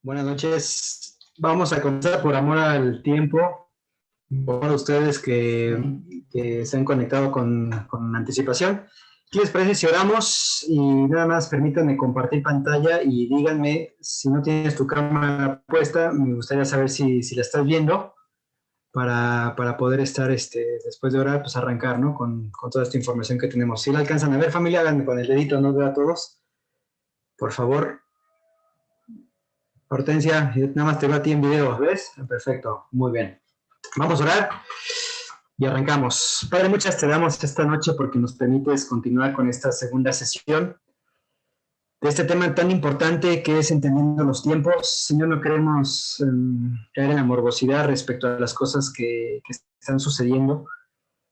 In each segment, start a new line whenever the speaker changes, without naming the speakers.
Buenas noches. Vamos a comenzar por amor al tiempo. Por ustedes que se han conectado con anticipación. ¿Qué les parece si oramos? Y nada más permítanme compartir pantalla y díganme si no tienes tu cámara puesta. Me gustaría saber si la estás viendo para poder estar, después de orar, pues arrancar, ¿no? Con toda esta información que tenemos. Si la alcanzan a ver, familia, háganme con el dedito, no veo a todos. Por favor. Hortensia, nada más te veo a ti en video, ¿ves? Perfecto, muy bien. Vamos a orar y arrancamos. Padre, muchas te damos esta noche porque nos permites continuar con esta segunda sesión de este tema tan importante que es entendiendo los tiempos. Señor, no queremos caer en la morbosidad respecto a las cosas que están sucediendo,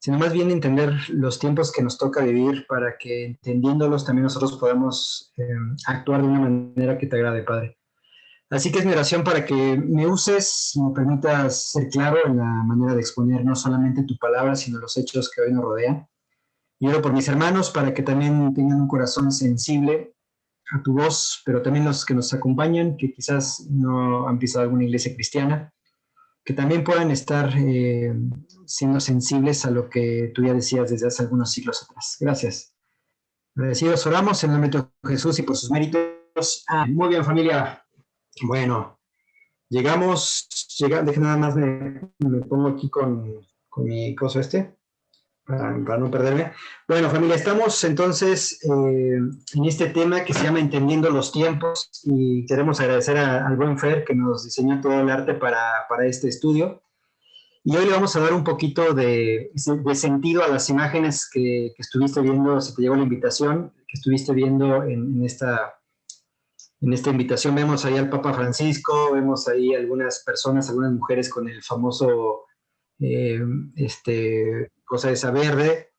sino más bien entender los tiempos que nos toca vivir para que entendiéndolos también nosotros podamos actuar de una manera que te agrade, Padre. Así que es mi oración para que me uses y me permitas ser claro en la manera de exponer no solamente tu palabra, sino los hechos que hoy nos rodean. Y oro por mis hermanos para que también tengan un corazón sensible a tu voz, pero también los que nos acompañan, que quizás no han pisado alguna iglesia cristiana, que también puedan estar siendo sensibles a lo que tú ya decías desde hace algunos siglos atrás. Gracias. Agradecidos oramos en el nombre de Jesús y por sus méritos. Muy bien, familia. Bueno, llegamos, dejen nada más me pongo aquí con mi coso para no perderme. Bueno, familia, estamos entonces en este tema que se llama Entendiendo los tiempos y queremos agradecer al buen Fer que nos diseñó todo el arte para este estudio. Y hoy le vamos a dar un poquito de sentido a las imágenes que estuviste viendo, si te llegó la invitación, que estuviste viendo en esta invitación. Vemos ahí al Papa Francisco, vemos ahí algunas personas, algunas mujeres con el famoso cosa esa verde,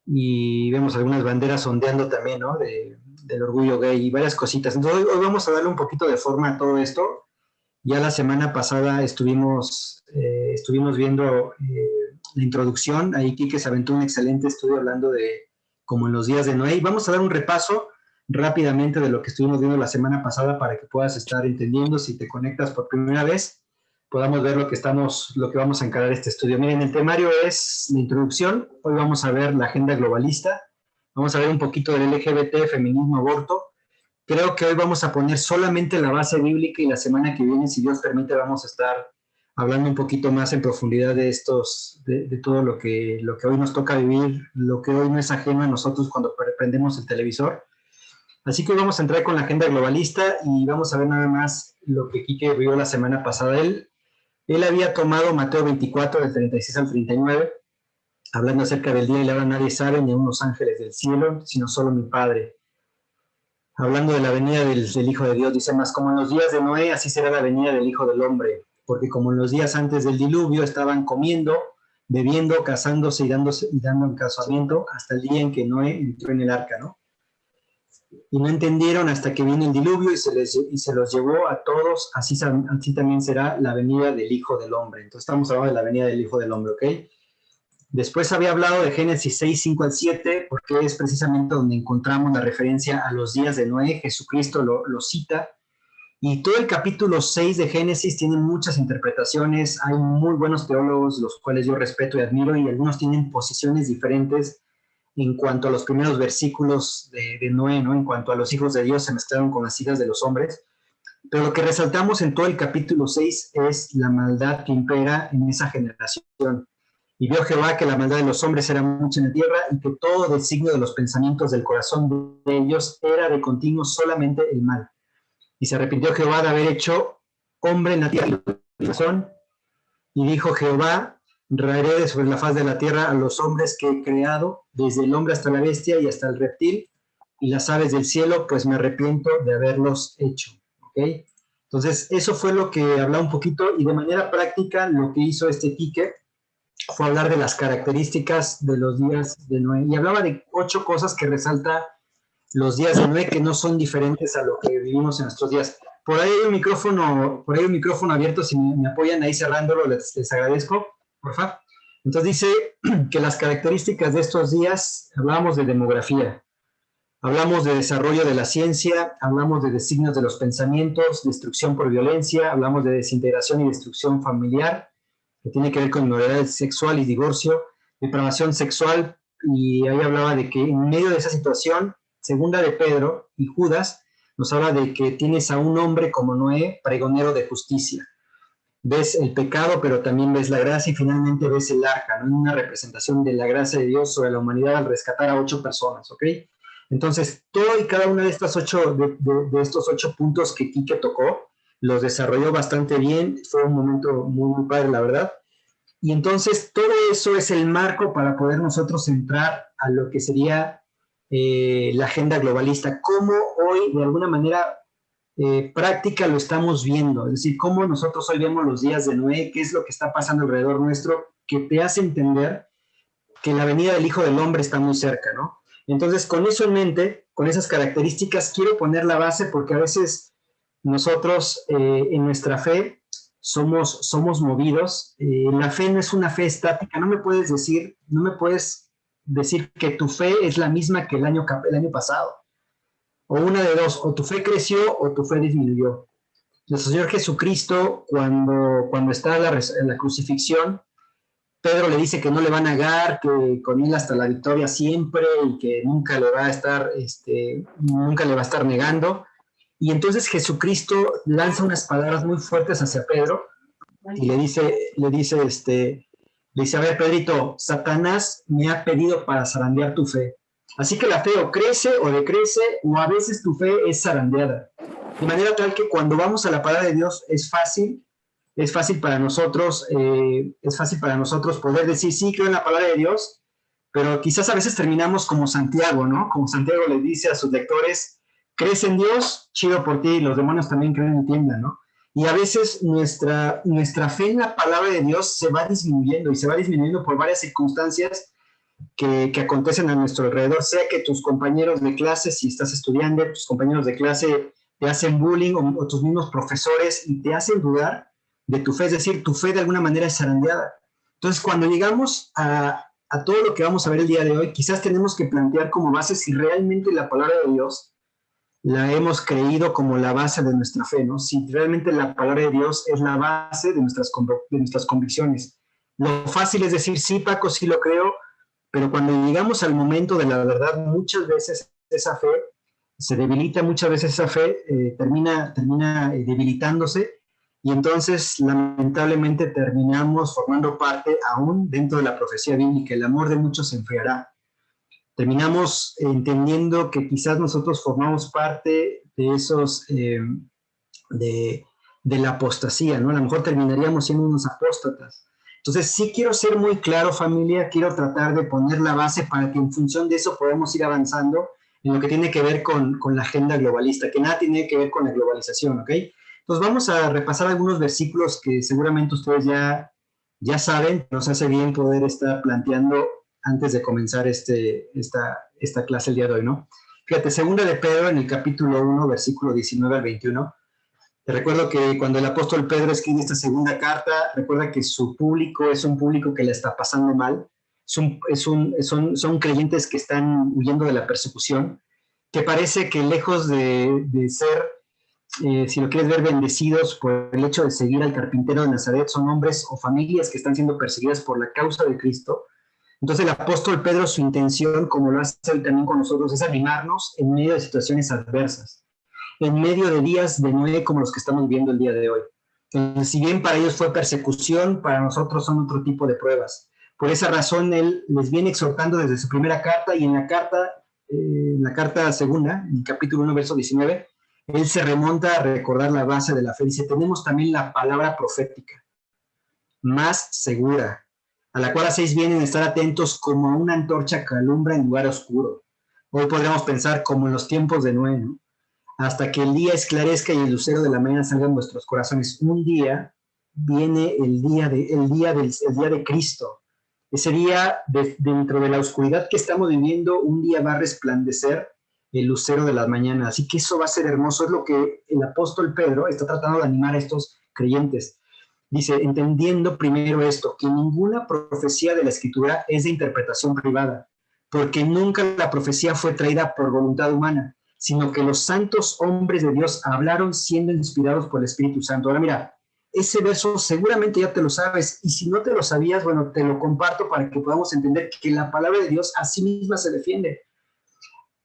y vemos algunas banderas ondeando también, ¿no? Del orgullo gay y varias cositas. Entonces hoy vamos a darle un poquito de forma a todo esto. Ya la semana pasada estuvimos viendo la introducción, ahí Quique se aventó un excelente estudio hablando de como en los días de Noé, y vamos a dar un repaso rápidamente de lo que estuvimos viendo la semana pasada para que puedas estar entendiendo. Si te conectas por primera vez, podamos ver lo que vamos a encarar este estudio. Miren, el temario es la introducción. Hoy vamos a ver la agenda globalista, vamos a ver un poquito del LGBT, feminismo, aborto. Creo que hoy vamos a poner solamente la base bíblica y la semana que viene, si Dios permite, vamos a estar hablando un poquito más en profundidad de todo lo que hoy nos toca vivir, lo que hoy no es ajeno a nosotros cuando prendemos el televisor. Así que hoy vamos a entrar con la agenda globalista y vamos a ver nada más lo que Quique vio la semana pasada. Él había tomado Mateo 24, del 36 al 39, hablando acerca del día y la hora nadie sabe, ni aun los ángeles del cielo, sino solo mi Padre. Hablando de la venida del Hijo de Dios, dice más, como en los días de Noé, así será la venida del Hijo del Hombre, porque como en los días antes del diluvio estaban comiendo, bebiendo, casándose y dando en casamiento hasta el día en que Noé entró en el arca, ¿no? Y no entendieron hasta que vino el diluvio y se los llevó a todos, así también será la venida del Hijo del Hombre. Entonces estamos hablando de la venida del Hijo del Hombre, ¿ok? Después había hablado de Génesis 6, 5 al 7, porque es precisamente donde encontramos la referencia a los días de Noé. Jesucristo lo cita. Y todo el capítulo 6 de Génesis tiene muchas interpretaciones. Hay muy buenos teólogos, los cuales yo respeto y admiro, y algunos tienen posiciones diferentes en cuanto a los primeros versículos de Noé, ¿no? En cuanto a los hijos de Dios se mezclaron con las hijas de los hombres. Pero lo que resaltamos en todo el capítulo 6 es la maldad que impera en esa generación. Y vio Jehová que la maldad de los hombres era mucha en la tierra y que todo designio de los pensamientos del corazón de ellos era de continuo solamente el mal. Y se arrepintió Jehová de haber hecho hombre en la tierra y dijo Jehová, raeré de sobre la faz de la tierra a los hombres que he creado, desde el hombre hasta la bestia y hasta el reptil y las aves del cielo, pues me arrepiento de haberlos hecho. ¿Okay? Entonces, eso fue lo que hablaba un poquito, y de manera práctica lo que hizo este Quique fue hablar de las características de los días de Noé, y hablaba de 8 cosas que resalta los días de Noé, que no son diferentes a lo que vivimos en nuestros días. Por ahí hay un micrófono abierto, si me apoyan ahí cerrándolo, les agradezco, por favor. Entonces dice que las características de estos días, hablábamos de demografía, Hablamos de desarrollo de la ciencia, hablamos de designios de los pensamientos, destrucción por violencia, hablamos de desintegración y destrucción familiar, que tiene que ver con inmoralidad sexual y divorcio, depravación sexual, y ahí hablaba de que en medio de esa situación, segunda de Pedro y Judas, nos habla de que tienes a un hombre como Noé, pregonero de justicia. Ves el pecado, pero también ves la gracia y finalmente ves el arca, ¿no? Una representación de la gracia de Dios sobre la humanidad al rescatar a 8 personas, ¿ok? Entonces, todo y cada una de estas de estos 8 puntos que Quique tocó, los desarrolló bastante bien, fue un momento muy, muy padre, la verdad. Y entonces, todo eso es el marco para poder nosotros entrar a lo que sería la agenda globalista, cómo hoy, de alguna manera, práctica lo estamos viendo, es decir, cómo nosotros hoy vemos los días de Noé, qué es lo que está pasando alrededor nuestro, que te hace entender que la venida del Hijo del Hombre está muy cerca, ¿no? Entonces, con eso en mente, con esas características, quiero poner la base porque a veces nosotros en nuestra fe somos movidos. La fe no es una fe estática, no me puedes decir que tu fe es la misma que el año pasado. O una de dos, o tu fe creció o tu fe disminuyó. Nuestro Señor Jesucristo, cuando está en la crucifixión, Pedro le dice que no le va a negar, que con él hasta la victoria siempre y que nunca le va a estar negando. Y entonces Jesucristo lanza unas palabras muy fuertes hacia Pedro y le dice, a ver, Pedrito, Satanás me ha pedido para zarandear tu fe. Así que la fe o crece o decrece, o a veces tu fe es zarandeada. De manera tal que cuando vamos a la palabra de Dios es fácil para nosotros poder decir, sí, creo en la palabra de Dios, pero quizás a veces terminamos como Santiago, ¿no? Como Santiago le dice a sus lectores, crees en Dios, chido por ti, los demonios también creen en tienda, ¿no? Y a veces nuestra fe en la palabra de Dios se va disminuyendo y se va disminuyendo por varias circunstancias que acontecen a nuestro alrededor, sea que tus compañeros de clase, si estás estudiando, tus compañeros de clase te hacen bullying o tus mismos profesores y te hacen dudar de tu fe, es decir, tu fe de alguna manera es zarandeada. Entonces, cuando llegamos a todo lo que vamos a ver el día de hoy, quizás tenemos que plantear como base si realmente la palabra de Dios la hemos creído como la base de nuestra fe, ¿no? Si realmente la palabra de Dios es la base de nuestras convicciones. Lo fácil es decir, sí, Paco, sí lo creo, pero cuando llegamos al momento de la verdad, muchas veces esa fe se debilita, muchas veces esa fe termina debilitándose y entonces lamentablemente terminamos formando parte aún dentro de la profecía bíblica. El amor de muchos se enfriará. Terminamos entendiendo que quizás nosotros formamos parte de esos, de la apostasía, ¿no? A lo mejor terminaríamos siendo unos apóstatas. Entonces, sí quiero ser muy claro, familia, quiero tratar de poner la base para que en función de eso podamos ir avanzando en lo que tiene que ver con la agenda globalista, que nada tiene que ver con la globalización, ¿ok? Entonces, vamos a repasar algunos versículos que seguramente ustedes ya saben, nos hace bien poder estar planteando antes de comenzar esta clase el día de hoy, ¿no? Fíjate, segunda de Pedro en el capítulo 1, versículo 19 al 21. Te recuerdo que cuando el apóstol Pedro escribe esta segunda carta, recuerda que su público es un público que le está pasando mal, son creyentes que están huyendo de la persecución, que parece que lejos de ser, si lo quieres ver, bendecidos por el hecho de seguir al carpintero de Nazaret, son hombres o familias que están siendo perseguidas por la causa de Cristo. Entonces el apóstol Pedro, su intención, como lo hace él también con nosotros, es animarnos en medio de situaciones adversas, en medio de días de Noé como los que estamos viviendo el día de hoy. Si bien para ellos fue persecución, para nosotros son otro tipo de pruebas. Por esa razón, él les viene exhortando desde su primera carta y en la carta segunda, en el capítulo 1, verso 19, él se remonta a recordar la base de la fe. Dice, tenemos también la palabra profética, más segura, a la cual hacéis bien en estar atentos como a una antorcha que alumbra en lugar oscuro. Hoy podríamos pensar como en los tiempos de Noé, ¿no? Hasta que el día esclarezca y el lucero de la mañana salga en vuestros corazones. Un día viene el día de Cristo. Ese día, dentro de la oscuridad que estamos viviendo, un día va a resplandecer el lucero de la mañana. Así que eso va a ser hermoso. Es lo que el apóstol Pedro está tratando de animar a estos creyentes. Dice, entendiendo primero esto, que ninguna profecía de la Escritura es de interpretación privada, porque nunca la profecía fue traída por voluntad humana, sino que los santos hombres de Dios hablaron siendo inspirados por el Espíritu Santo. Ahora mira, ese verso seguramente ya te lo sabes, y si no te lo sabías, bueno, te lo comparto para que podamos entender que la palabra de Dios a sí misma se defiende.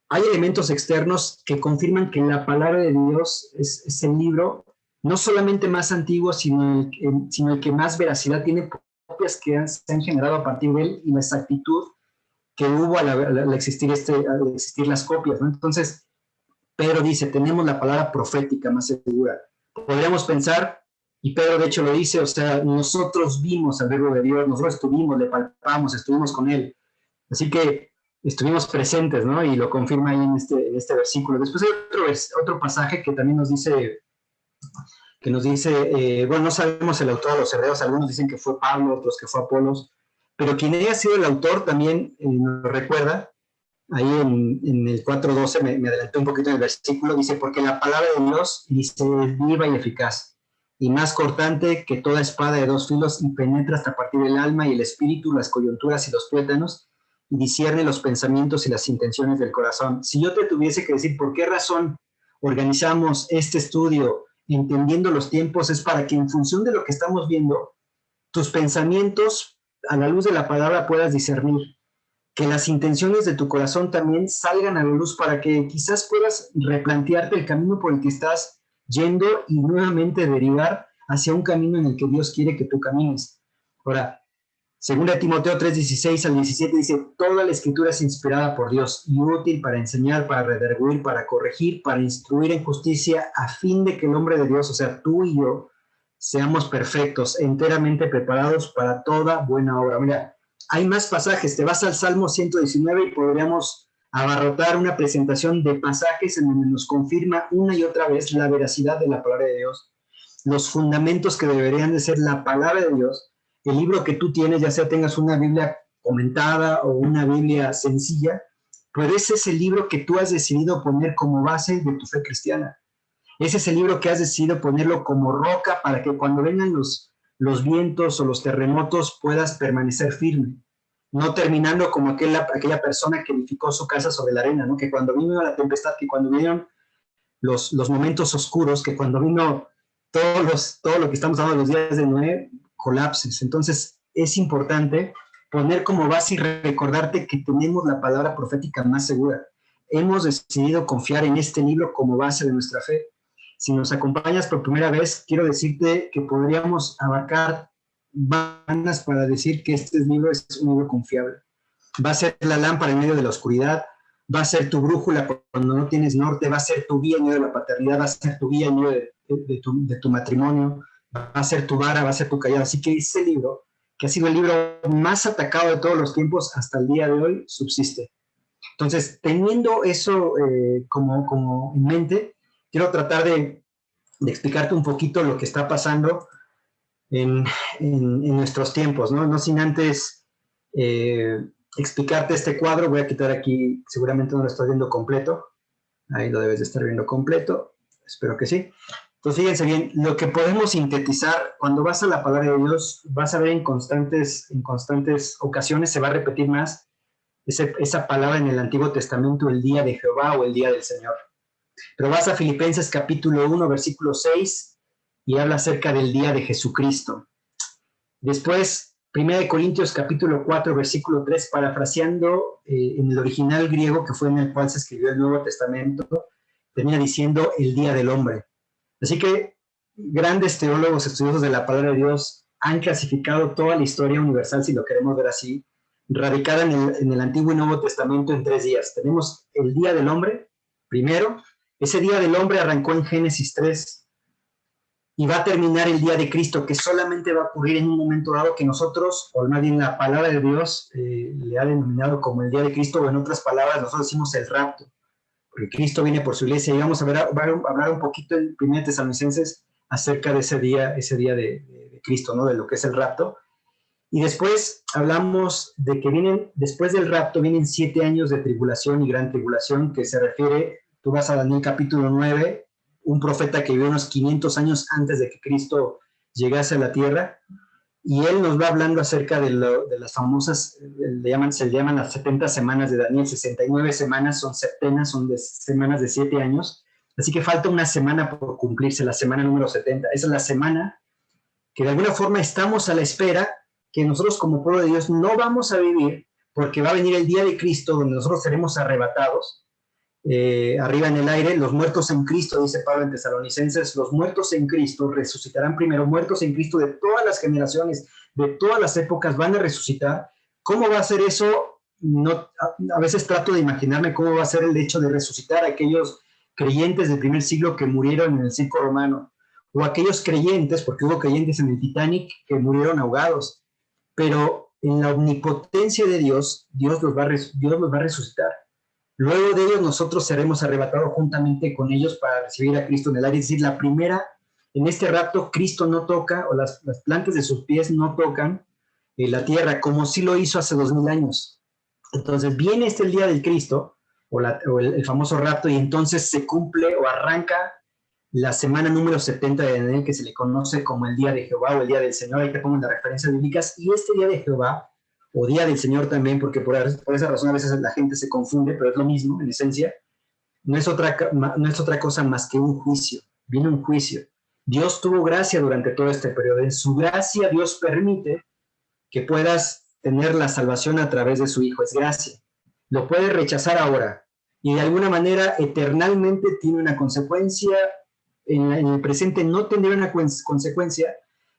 Hay elementos externos que confirman que la palabra de Dios es el libro no solamente más antiguo, sino el que más veracidad tiene, copias que se han generado a partir de él y la exactitud que hubo al existir las copias, ¿no? Entonces, Pedro dice, tenemos la palabra profética más segura. Podríamos pensar, y Pedro de hecho lo dice, o sea, nosotros vimos al verbo de Dios, nosotros estuvimos, le palpamos, estuvimos con él. Así que estuvimos presentes, ¿no? Y lo confirma ahí en este versículo. Después hay otro pasaje que también nos dice, bueno, no sabemos el autor de los Hebreos, algunos dicen que fue Pablo, otros que fue Apolos, pero quien haya sido el autor también nos recuerda, ahí en el 4.12, me adelanté un poquito en el versículo, dice, porque la palabra de Dios dice, es viva y eficaz, y más cortante que toda espada de dos filos, y penetra hasta partir del alma y el espíritu, las coyunturas y los tuétanos, y discierne los pensamientos y las intenciones del corazón. Si yo te tuviese que decir por qué razón organizamos este estudio entendiendo los tiempos, es para que en función de lo que estamos viendo, tus pensamientos a la luz de la palabra puedas discernir, que las intenciones de tu corazón también salgan a la luz para que quizás puedas replantearte el camino por el que estás yendo y nuevamente derivar hacia un camino en el que Dios quiere que tú camines. Ahora, 2 Timoteo 3:16 al 17 dice, toda la escritura es inspirada por Dios y útil para enseñar, para redarguir, para corregir, para instruir en justicia, a fin de que el hombre de Dios, o sea, tú y yo, seamos perfectos, enteramente preparados para toda buena obra. Mira, hay más pasajes, te vas al Salmo 119 y podríamos abarrotar una presentación de pasajes en donde nos confirma una y otra vez la veracidad de la palabra de Dios, los fundamentos que deberían de ser la palabra de Dios. El libro que tú tienes, ya sea tengas una Biblia comentada o una Biblia sencilla, pero ese es el libro que tú has decidido poner como base de tu fe cristiana. Ese es el libro que has decidido ponerlo como roca para que cuando vengan los vientos o los terremotos puedas permanecer firme, no terminando como aquella persona que edificó su casa sobre la arena, ¿no? Que cuando vino la tempestad, que cuando vinieron los momentos oscuros, que cuando vino todo lo que estamos hablando de los días de Noé, colapses. Entonces es importante poner como base y recordarte que tenemos la palabra profética más segura. Hemos decidido confiar en este libro como base de nuestra fe. Si nos acompañas por primera vez, quiero decirte que podríamos abarcar bandas para decir que este libro es un libro confiable. Va a ser la lámpara en medio de la oscuridad, va a ser tu brújula cuando no tienes norte, va a ser tu guía en medio de la paternidad, va a ser tu guía en medio de tu matrimonio, va a ser tu vara, va a ser tu callado. Así que ese libro, que ha sido el libro más atacado de todos los tiempos hasta el día de hoy, subsiste. Entonces, teniendo eso como en mente, quiero tratar de explicarte un poquito lo que está pasando en nuestros tiempos, ¿no? No sin antes explicarte este cuadro. Voy a quitar aquí, seguramente no lo estás viendo completo. Ahí lo debes de estar viendo completo. Espero que sí. Entonces, fíjense bien, lo que podemos sintetizar, cuando vas a la palabra de Dios, vas a ver en constantes ocasiones, se va a repetir más esa palabra en el Antiguo Testamento, el día de Jehová o el día del Señor. Pero vas a Filipenses capítulo 1, versículo 6, y habla acerca del día de Jesucristo. Después, 1 Corintios capítulo 4, versículo 3, parafraseando en el original griego que fue en el cual se escribió el Nuevo Testamento, termina diciendo el día del hombre. Así que grandes teólogos, estudiosos de la palabra de Dios, han clasificado toda la historia universal, si lo queremos ver así, radicada en el Antiguo y Nuevo Testamento en 3 días. Tenemos el día del hombre, primero. Ese día del hombre arrancó en Génesis 3 y va a terminar el día de Cristo, que solamente va a ocurrir en un momento dado que nosotros, o más bien la palabra de Dios, le ha denominado como el día de Cristo, o en otras palabras nosotros decimos el rapto, porque Cristo viene por su iglesia. Y vamos a hablar un poquito en 1 Tesalonicenses acerca de ese día de Cristo, ¿no? De lo que es el rapto. Y después hablamos de que después del rapto vienen 7 años de tribulación y gran tribulación, que se refiere, tú vas a Daniel capítulo 9, un profeta que vivió unos 500 años antes de que Cristo llegase a la tierra, y él nos va hablando acerca de las famosas, se le llaman las 70 semanas de Daniel. 69 semanas son septenas, son semanas de 7 años, así que falta una semana por cumplirse, la semana número 70. Esa es la semana que de alguna forma estamos a la espera, que nosotros como pueblo de Dios no vamos a vivir, porque va a venir el día de Cristo, donde nosotros seremos arrebatados, arriba en el aire. Los muertos en Cristo, dice Pablo en Tesalonicenses, los muertos en Cristo resucitarán primero. Muertos en Cristo de todas las generaciones, de todas las épocas, van a resucitar. ¿Cómo va a ser eso? No, a veces trato de imaginarme cómo va a ser el hecho de resucitar a aquellos creyentes del primer siglo que murieron en el circo romano, o aquellos creyentes, porque hubo creyentes en el Titanic que murieron ahogados, pero en la omnipotencia de Dios, Dios los va a resucitar. Luego de ellos nosotros seremos arrebatados juntamente con ellos para recibir a Cristo en el aire. Es decir, la primera, en este rapto, Cristo no toca, o las plantas de sus pies no tocan la tierra, como sí lo hizo hace 2000 años. Entonces viene el día del Cristo, o el famoso rapto, y entonces se cumple o arranca la semana número 70 de Daniel, que se le conoce como el día de Jehová o el día del Señor. Ahí te pongo las referencias bíblicas. Y este día de Jehová, o día del Señor también, porque por esa razón a veces la gente se confunde, pero es lo mismo en esencia, no es otra cosa más que un juicio. Viene un juicio. Dios tuvo gracia durante todo este periodo. En su gracia Dios permite que puedas tener la salvación a través de su Hijo. Es gracia. Lo puedes rechazar ahora, y de alguna manera eternalmente tiene una consecuencia. En el presente no tendría una consecuencia,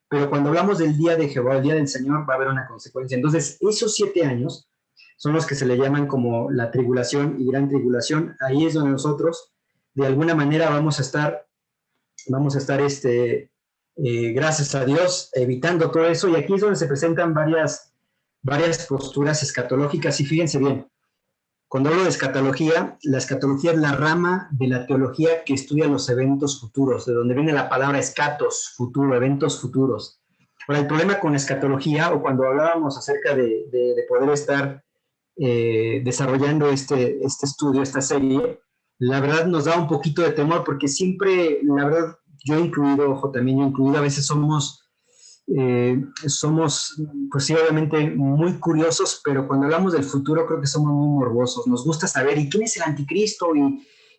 pero cuando hablamos del día de Jehová, el día del Señor, va a haber una consecuencia. Entonces, esos 7 años son los que se le llaman como la tribulación y gran tribulación. Ahí es donde nosotros, de alguna manera, vamos a estar gracias a Dios, evitando todo eso. Y aquí es donde se presentan varias posturas escatológicas. Y fíjense bien, cuando hablo de escatología, la escatología es la rama de la teología que estudia los eventos futuros, de donde viene la palabra escatos, futuro, eventos futuros. Ahora, el problema con escatología, o cuando hablábamos acerca de poder estar desarrollando este estudio, esta serie, la verdad nos da un poquito de temor, porque siempre, la verdad, yo incluido, a veces somos, pues sí, obviamente muy curiosos, pero cuando hablamos del futuro creo que somos muy morbosos. Nos gusta saber, ¿y quién es el anticristo?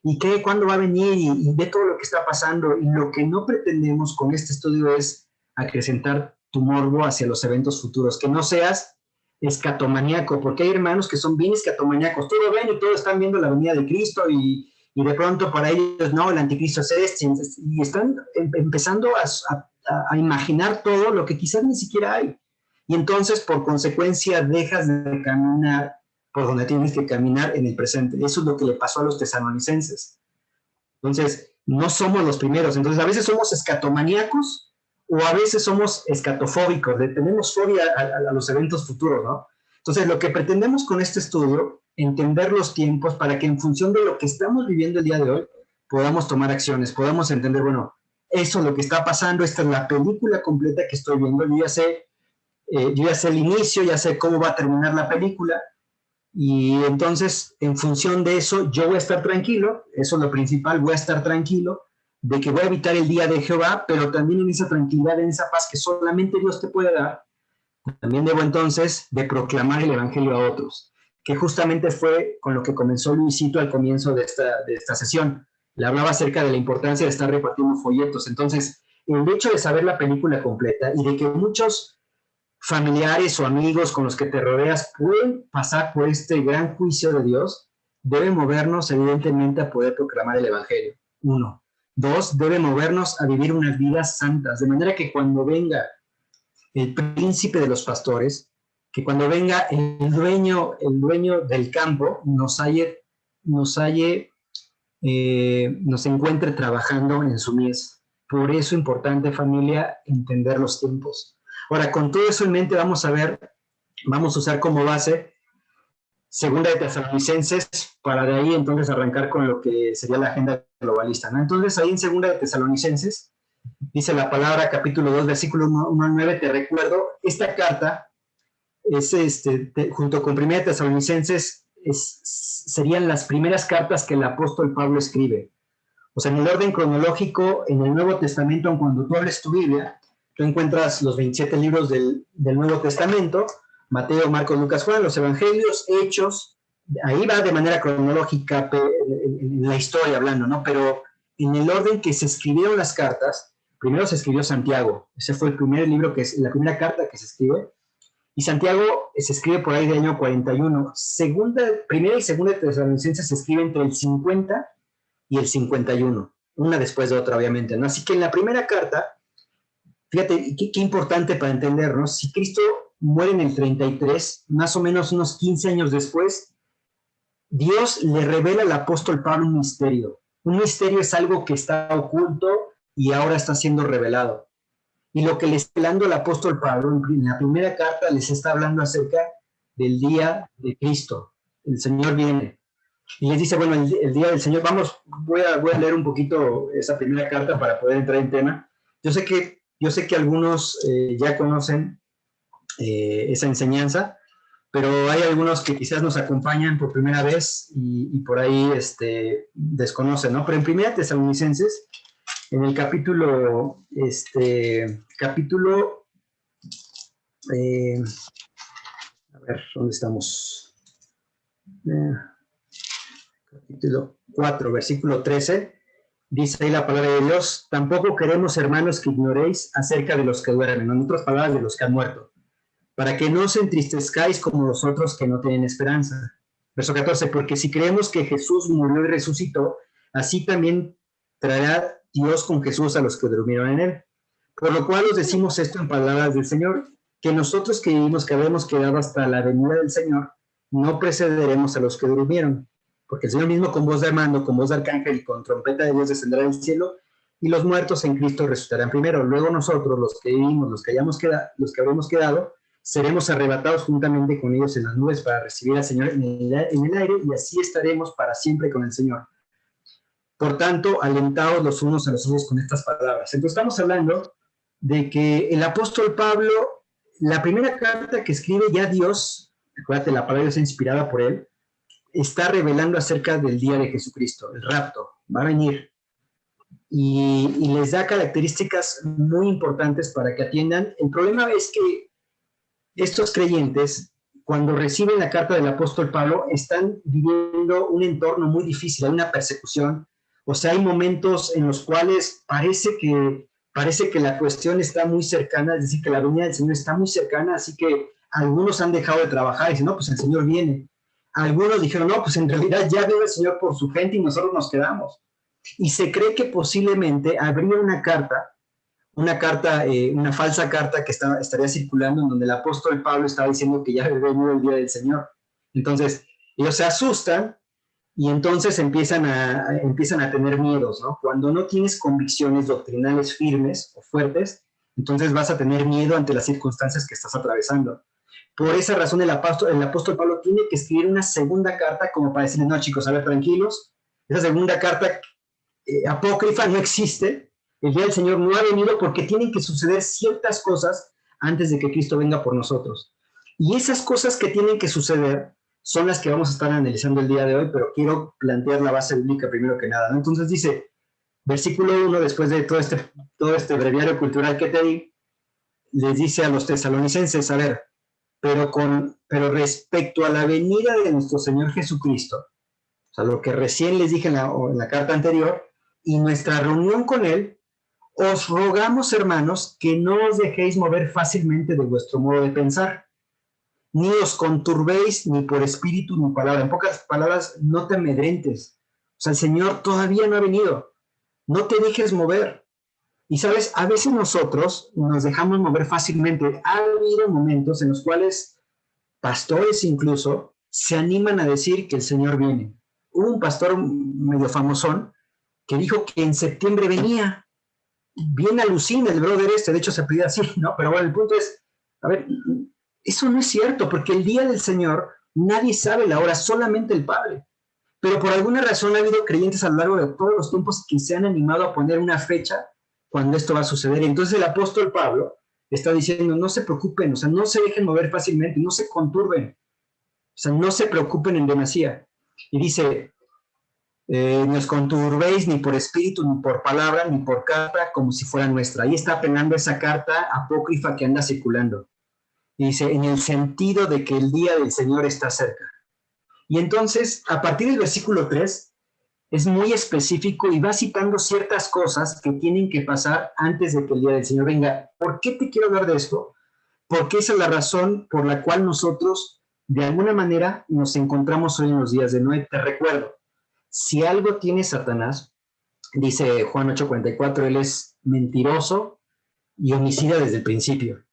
¿Y qué? ¿Cuándo va a venir? Y de todo lo que está pasando. Y lo que no pretendemos con este estudio es acrecentar tu morbo hacia los eventos futuros, que no seas escatomaníaco, porque hay hermanos que son bien escatomaníacos. Todo ven y todos están viendo la venida de Cristo, y de pronto para ellos, no, el anticristo es este, y están empezando a imaginar todo lo que quizás ni siquiera hay. Y entonces, por consecuencia, dejas de caminar por donde tienes que caminar en el presente. Eso es lo que le pasó a los tesalonicenses. Entonces, no somos los primeros. Entonces, a veces somos escatomaníacos, o a veces somos escatofóbicos, tenemos fobia a los eventos futuros, ¿no? Entonces, lo que pretendemos con este estudio, entender los tiempos para que en función de lo que estamos viviendo el día de hoy, podamos tomar acciones, podamos entender, bueno, eso es lo que está pasando, esta es la película completa que estoy viendo, yo ya sé el inicio, ya sé cómo va a terminar la película, y entonces, en función de eso, yo voy a estar tranquilo, eso es lo principal, voy a estar tranquilo, de que voy a evitar el día de Jehová, pero también en esa tranquilidad, en esa paz que solamente Dios te puede dar, también debo entonces de proclamar el evangelio a otros, que justamente fue con lo que comenzó Luisito al comienzo de esta sesión. Le hablaba acerca de la importancia de estar repartiendo folletos. Entonces, el hecho de saber la película completa y de que muchos familiares o amigos con los que te rodeas pueden pasar por este gran juicio de Dios, debe movernos evidentemente a poder proclamar el evangelio. 1. 2, debe movernos a vivir unas vidas santas, de manera que cuando venga el príncipe de los pastores, que cuando venga el dueño del campo, nos encuentre trabajando en su mies. Por eso es importante, familia, entender los tiempos. Ahora, con todo eso en mente, vamos a usar como base Segunda de Tesalonicenses, para de ahí entonces arrancar con lo que sería la agenda globalista, ¿no? Entonces, ahí en Segunda de Tesalonicenses, dice la palabra, capítulo 2, versículo 1 al 9, te recuerdo, esta carta es, junto con Primera de Tesalonicenses, serían las primeras cartas que el apóstol Pablo escribe. O sea, en el orden cronológico, en el Nuevo Testamento, cuando tú abres tu Biblia, Tú encuentras los 27 libros del Nuevo Testamento, Mateo, Marcos, Lucas, Juan, los Evangelios, Hechos, ahí va de manera cronológica en la historia hablando, ¿no? Pero en el orden que se escribieron las cartas, primero se escribió Santiago, ese fue el primer libro, la primera carta que se escribe, y Santiago se escribe por ahí del año 41. Primera y segunda de Tesalonicenses se escribe entre el 50 y el 51, una después de otra, obviamente, ¿no? Así que en la primera carta, fíjate, qué importante para entender, ¿no? Si Cristo muere en el 33, más o menos unos 15 años después, Dios le revela al apóstol Pablo un misterio. Un misterio es algo que está oculto y ahora está siendo revelado. Y lo que le está hablando el apóstol Pablo en la primera carta les está hablando acerca del día de Cristo. El Señor viene. Y les dice, bueno, el día del Señor, voy a leer un poquito esa primera carta para poder entrar en tema. Yo sé que algunos ya conocen esa enseñanza, pero hay algunos que quizás nos acompañan por primera vez y por ahí desconocen, ¿no? Pero en Primera Tesalonicenses, en el capítulo, a ver, ¿dónde estamos? Capítulo 4, versículo 13, dice ahí la palabra de Dios: tampoco queremos, hermanos, que ignoréis acerca de los que duermen, en otras palabras, de los que han muerto, para que no os entristezcáis como los otros que no tienen esperanza. Verso 14, porque si creemos que Jesús murió y resucitó, así también traerá Dios con Jesús a los que durmieron en él. Por lo cual os decimos esto en palabras del Señor, que nosotros que vivimos, que habremos quedado hasta la venida del Señor, no precederemos a los que durmieron. Porque el Señor mismo, con voz de mando, con voz de arcángel y con trompeta de Dios, descenderá del cielo, y los muertos en Cristo resucitarán primero. Luego nosotros, los que vivimos, los que habremos quedado, seremos arrebatados juntamente con ellos en las nubes para recibir al Señor en el aire, y así estaremos para siempre con el Señor. Por tanto, alentaos los unos a los otros con estas palabras. Entonces estamos hablando de que el apóstol Pablo, la primera carta que escribe ya Dios, acuérdate, la palabra es inspirada por él, está revelando acerca del día de Jesucristo, el rapto, va a venir. Y les da características muy importantes para que atiendan. El problema es que estos creyentes, cuando reciben la carta del apóstol Pablo, están viviendo un entorno muy difícil, hay una persecución. O sea, hay momentos en los cuales parece que la cuestión está muy cercana, es decir, que la venida del Señor está muy cercana, así que algunos han dejado de trabajar y dicen, no, pues el Señor viene. Algunos dijeron, no, pues en realidad ya viene el Señor por su gente y nosotros nos quedamos. Y se cree que posiblemente habría una falsa carta que estaría circulando en donde el apóstol Pablo estaba diciendo que ya había venido el día del Señor. Entonces, ellos se asustan y entonces empiezan a tener miedos, ¿no? Cuando no tienes convicciones doctrinales firmes o fuertes, entonces vas a tener miedo ante las circunstancias que estás atravesando. Por esa razón el apóstol Pablo tiene que escribir una segunda carta como para decirles, no, chicos, a ver, tranquilos, esa segunda carta apócrifa no existe, el día del Señor no ha venido porque tienen que suceder ciertas cosas antes de que Cristo venga por nosotros. Y esas cosas que tienen que suceder son las que vamos a estar analizando el día de hoy, pero quiero plantear la base bíblica primero que nada, ¿no? Entonces dice, versículo 1, después de todo este breviario cultural que te di, les dice a los tesalonicenses, a ver, pero respecto a la venida de nuestro Señor Jesucristo, o sea, lo que recién les dije en la carta anterior, y nuestra reunión con Él, os rogamos, hermanos, que no os dejéis mover fácilmente de vuestro modo de pensar, ni os conturbéis ni por espíritu ni palabra. En pocas palabras, no te amedrentes. O sea, el Señor todavía no ha venido. No te dejes mover. Y sabes, a veces nosotros nos dejamos mover fácilmente. Ha habido momentos en los cuales pastores incluso se animan a decir que el Señor viene. Hubo un pastor medio famosón que dijo que en septiembre venía. Bien alucina el brother de hecho se pide así, ¿no? Pero bueno, el punto es, a ver, eso no es cierto, porque el día del Señor nadie sabe la hora, solamente el Padre. Pero por alguna razón ha habido creyentes a lo largo de todos los tiempos que se han animado a poner una fecha cuando esto va a suceder. Y entonces el apóstol Pablo está diciendo, no se preocupen, o sea, no se dejen mover fácilmente, no se conturben, o sea, no se preocupen en demasía. Y dice, Ni os conturbéis ni por espíritu, ni por palabra, ni por carta, como si fuera nuestra. Ahí está apelando esa carta apócrifa que anda circulando. Y dice, en el sentido de que el día del Señor está cerca. Y entonces, a partir del versículo 3, es muy específico y va citando ciertas cosas que tienen que pasar antes de que el día del Señor venga. ¿Por qué te quiero hablar de esto? Porque esa es la razón por la cual nosotros, de alguna manera, nos encontramos hoy en los días de Noé. Te recuerdo, si algo tiene Satanás, dice Juan 8:44, él es mentiroso y homicida desde el principio.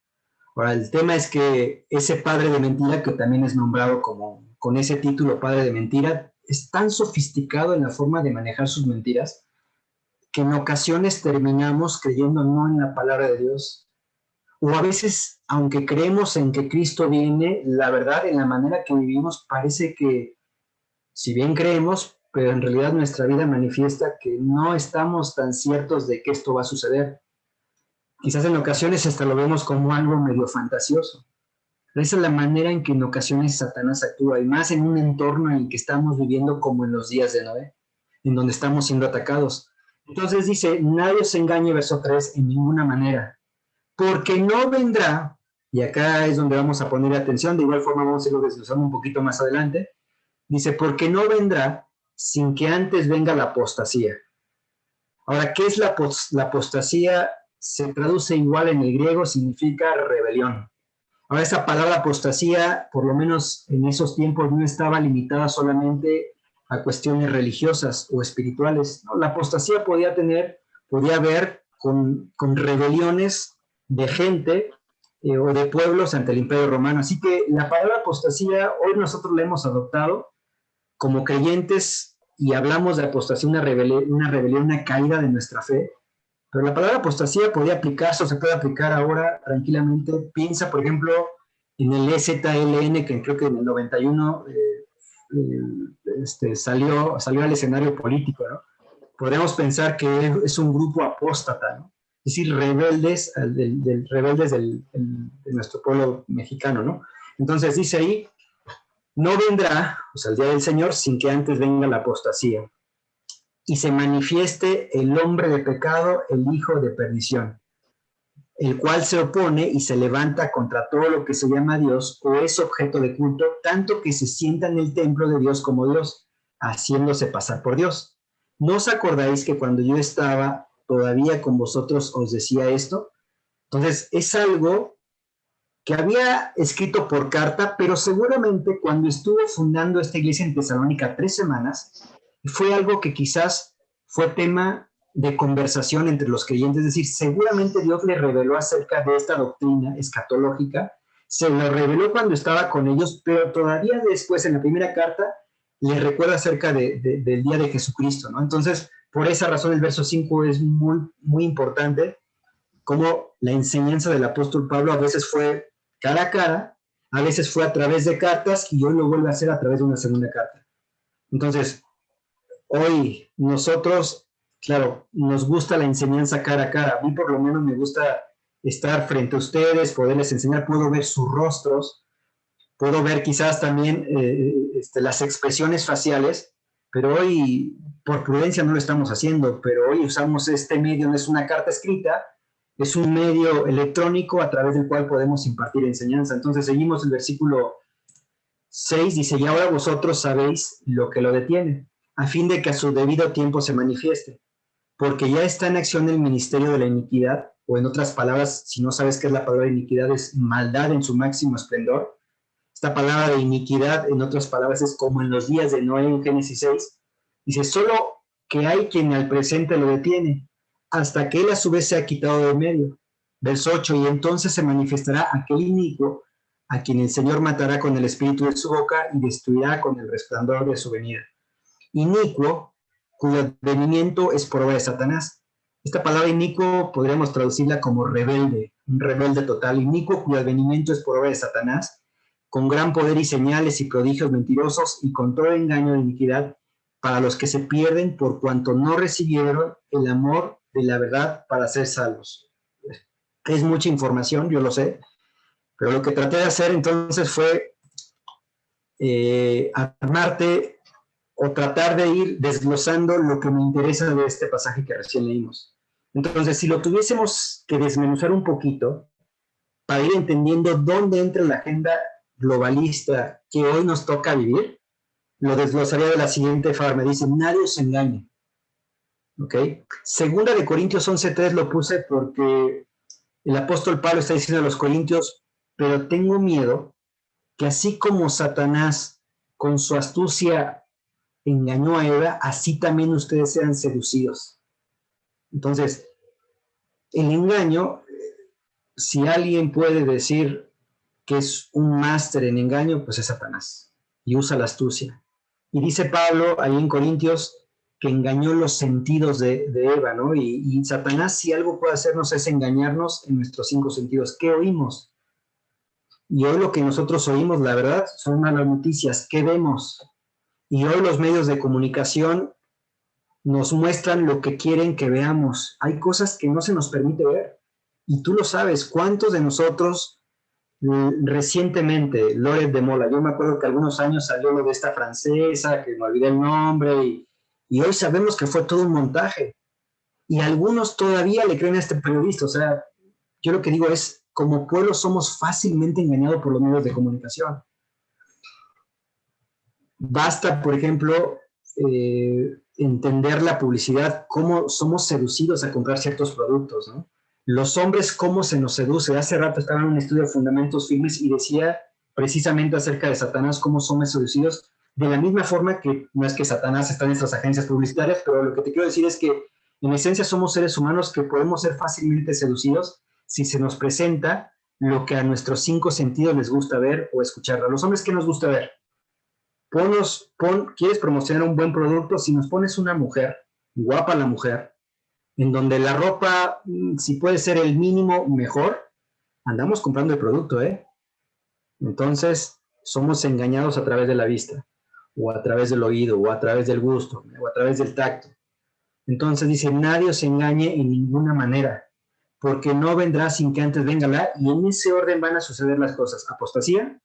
Ahora, el tema es que ese padre de mentira, que también es nombrado como con ese título, padre de mentira, es tan sofisticado en la forma de manejar sus mentiras que en ocasiones terminamos creyendo no en la palabra de Dios. O a veces, aunque creemos en que Cristo viene, la verdad, en la manera que vivimos, parece que, si bien creemos, pero en realidad nuestra vida manifiesta que no estamos tan ciertos de que esto va a suceder. Quizás en ocasiones hasta lo vemos como algo medio fantasioso. Esa es la manera en que en ocasiones Satanás actúa, y más en un entorno en el que estamos viviendo como en los días de Noé, en donde estamos siendo atacados. Entonces dice, nadie se engañe, verso 3, en ninguna manera, porque no vendrá, y acá es donde vamos a poner atención, de igual forma vamos a irlo desglosando un poquito más adelante, dice, porque no vendrá sin que antes venga la apostasía. Ahora, ¿qué es la apostasía? Se traduce igual en el griego, significa rebelión. Ahora, esa palabra apostasía, por lo menos en esos tiempos, no estaba limitada solamente a cuestiones religiosas o espirituales, ¿no? La apostasía podía ver con rebeliones de gente o de pueblos ante el Imperio Romano. Así que la palabra apostasía hoy nosotros la hemos adoptado como creyentes y hablamos de apostasía, una rebelión, una caída de nuestra fe. Pero la palabra apostasía podía aplicarse o se puede aplicar ahora tranquilamente. Piensa, por ejemplo, en el EZLN, que creo que en el 91 salió al escenario político, ¿no? Podríamos pensar que es un grupo apóstata, ¿no? Es decir, rebeldes, de nuestro pueblo mexicano, ¿no? Entonces dice ahí, no vendrá, o sea, el día del Señor, sin que antes venga la apostasía y se manifieste el hombre de pecado, el hijo de perdición, el cual se opone y se levanta contra todo lo que se llama Dios o es objeto de culto, tanto que se sienta en el templo de Dios como Dios, haciéndose pasar por Dios. ¿No os acordáis que cuando yo estaba todavía con vosotros os decía esto? Entonces, es algo que había escrito por carta, pero seguramente cuando estuve fundando esta iglesia en Tesalónica 3 semanas, fue algo que quizás fue tema de conversación entre los creyentes, es decir, seguramente Dios le reveló acerca de esta doctrina escatológica, se lo reveló cuando estaba con ellos, pero todavía después en la primera carta les recuerda acerca del día de Jesucristo, ¿no? Entonces, por esa razón el verso 5 es muy, muy importante, como la enseñanza del apóstol Pablo a veces fue cara a cara, a veces fue a través de cartas y hoy lo vuelve a hacer a través de una segunda carta. Entonces, hoy nosotros, claro, nos gusta la enseñanza cara a cara. A mí por lo menos me gusta estar frente a ustedes, poderles enseñar, puedo ver sus rostros, puedo ver quizás también las expresiones faciales, pero hoy por prudencia no lo estamos haciendo, pero hoy usamos este medio, no es una carta escrita, es un medio electrónico a través del cual podemos impartir enseñanza. Entonces seguimos el versículo 6, dice, y ahora vosotros sabéis lo que lo detiene, a fin de que a su debido tiempo se manifieste, porque ya está en acción el ministerio de la iniquidad, o en otras palabras, si no sabes qué es la palabra iniquidad, es maldad en su máximo esplendor. Esta palabra de iniquidad, en otras palabras, es como en los días de Noé en Génesis 6. Dice, solo que hay quien al presente lo detiene, hasta que él a su vez se ha quitado de medio. Verso 8, y entonces se manifestará aquel inicuo a quien el Señor matará con el espíritu de su boca y destruirá con el resplandor de su venida. Inicuo, cuyo advenimiento es por obra de Satanás. Esta palabra inicuo podríamos traducirla como rebelde, un rebelde total. Inicuo, cuyo advenimiento es por obra de Satanás, con gran poder y señales y prodigios mentirosos y con todo engaño de iniquidad para los que se pierden por cuanto no recibieron el amor de la verdad para ser salvos. Es mucha información, yo lo sé, pero lo que traté de hacer entonces fue armarte o tratar de ir desglosando lo que me interesa de este pasaje que recién leímos. Entonces, si lo tuviésemos que desmenuzar un poquito, para ir entendiendo dónde entra la agenda globalista que hoy nos toca vivir, lo desglosaría de la siguiente forma. Dice, nadie os engañe. ¿Ok? Segunda de Corintios 11:3 lo puse porque el apóstol Pablo está diciendo a los corintios, pero tengo miedo que así como Satanás con su astucia engañó a Eva, así también ustedes sean seducidos. Entonces, el engaño, si alguien puede decir que es un máster en engaño, pues es Satanás y usa la astucia. Y dice Pablo ahí en Corintios que engañó los sentidos de Eva, ¿no? Y Satanás, si algo puede hacernos es engañarnos en nuestros 5 sentidos. ¿Qué oímos? Y hoy lo que nosotros oímos, la verdad, son malas noticias. ¿Qué vemos? Y hoy los medios de comunicación nos muestran lo que quieren que veamos. Hay cosas que no se nos permite ver. Y tú lo sabes, ¿cuántos de nosotros recientemente, Loret de Mola, yo me acuerdo que algunos años salió lo de esta francesa, que me olvidé el nombre, y hoy sabemos que fue todo un montaje. Y algunos todavía le creen a este periodista. O sea, yo lo que digo es, como pueblo somos fácilmente engañados por los medios de comunicación. Basta, por ejemplo, entender la publicidad, cómo somos seducidos a comprar ciertos productos, ¿no? Los hombres, cómo se nos seduce. Hace rato estaba en un estudio de fundamentos firmes y decía precisamente acerca de Satanás, cómo somos seducidos, de la misma forma que no es que Satanás está en nuestras agencias publicitarias, pero lo que te quiero decir es que en esencia somos seres humanos que podemos ser fácilmente seducidos si se nos presenta lo que a nuestros 5 sentidos les gusta ver o escuchar. A los hombres, ¿qué nos gusta ver? ¿Quieres promocionar un buen producto? Si nos pones una mujer, guapa la mujer, en donde la ropa, si puede ser el mínimo, mejor, andamos comprando el producto, ¿eh? Entonces, somos engañados a través de la vista, o a través del oído, o a través del gusto, o a través del tacto. Entonces dice, nadie os engañe en ninguna manera, porque no vendrá sin que antes venga la, y en ese orden van a suceder las cosas. Apostasía,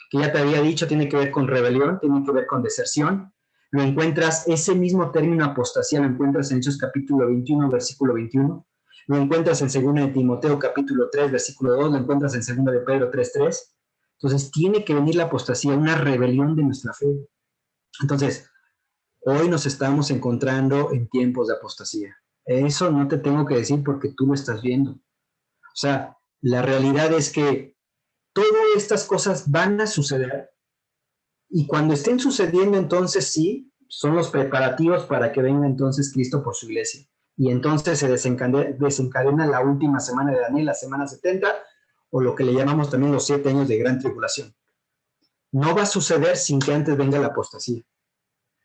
que ya te había dicho, tiene que ver con rebelión, tiene que ver con deserción. Lo encuentras, ese mismo término apostasía lo encuentras en Hechos capítulo 21, versículo 21. Lo encuentras en 2 de Timoteo capítulo 3, versículo 2. Lo encuentras en 2 de Pedro 3, 3. Entonces tiene que venir la apostasía, una rebelión de nuestra fe. Entonces, hoy nos estamos encontrando en tiempos de apostasía. Eso no te tengo que decir porque tú lo estás viendo. O sea, la realidad es que todas estas cosas van a suceder y cuando estén sucediendo, entonces sí, son los preparativos para que venga entonces Cristo por su iglesia. Y entonces se desencadena la última semana de Daniel, la semana 70, o lo que le llamamos también los 7 años de gran tribulación. No va a suceder sin que antes venga la apostasía.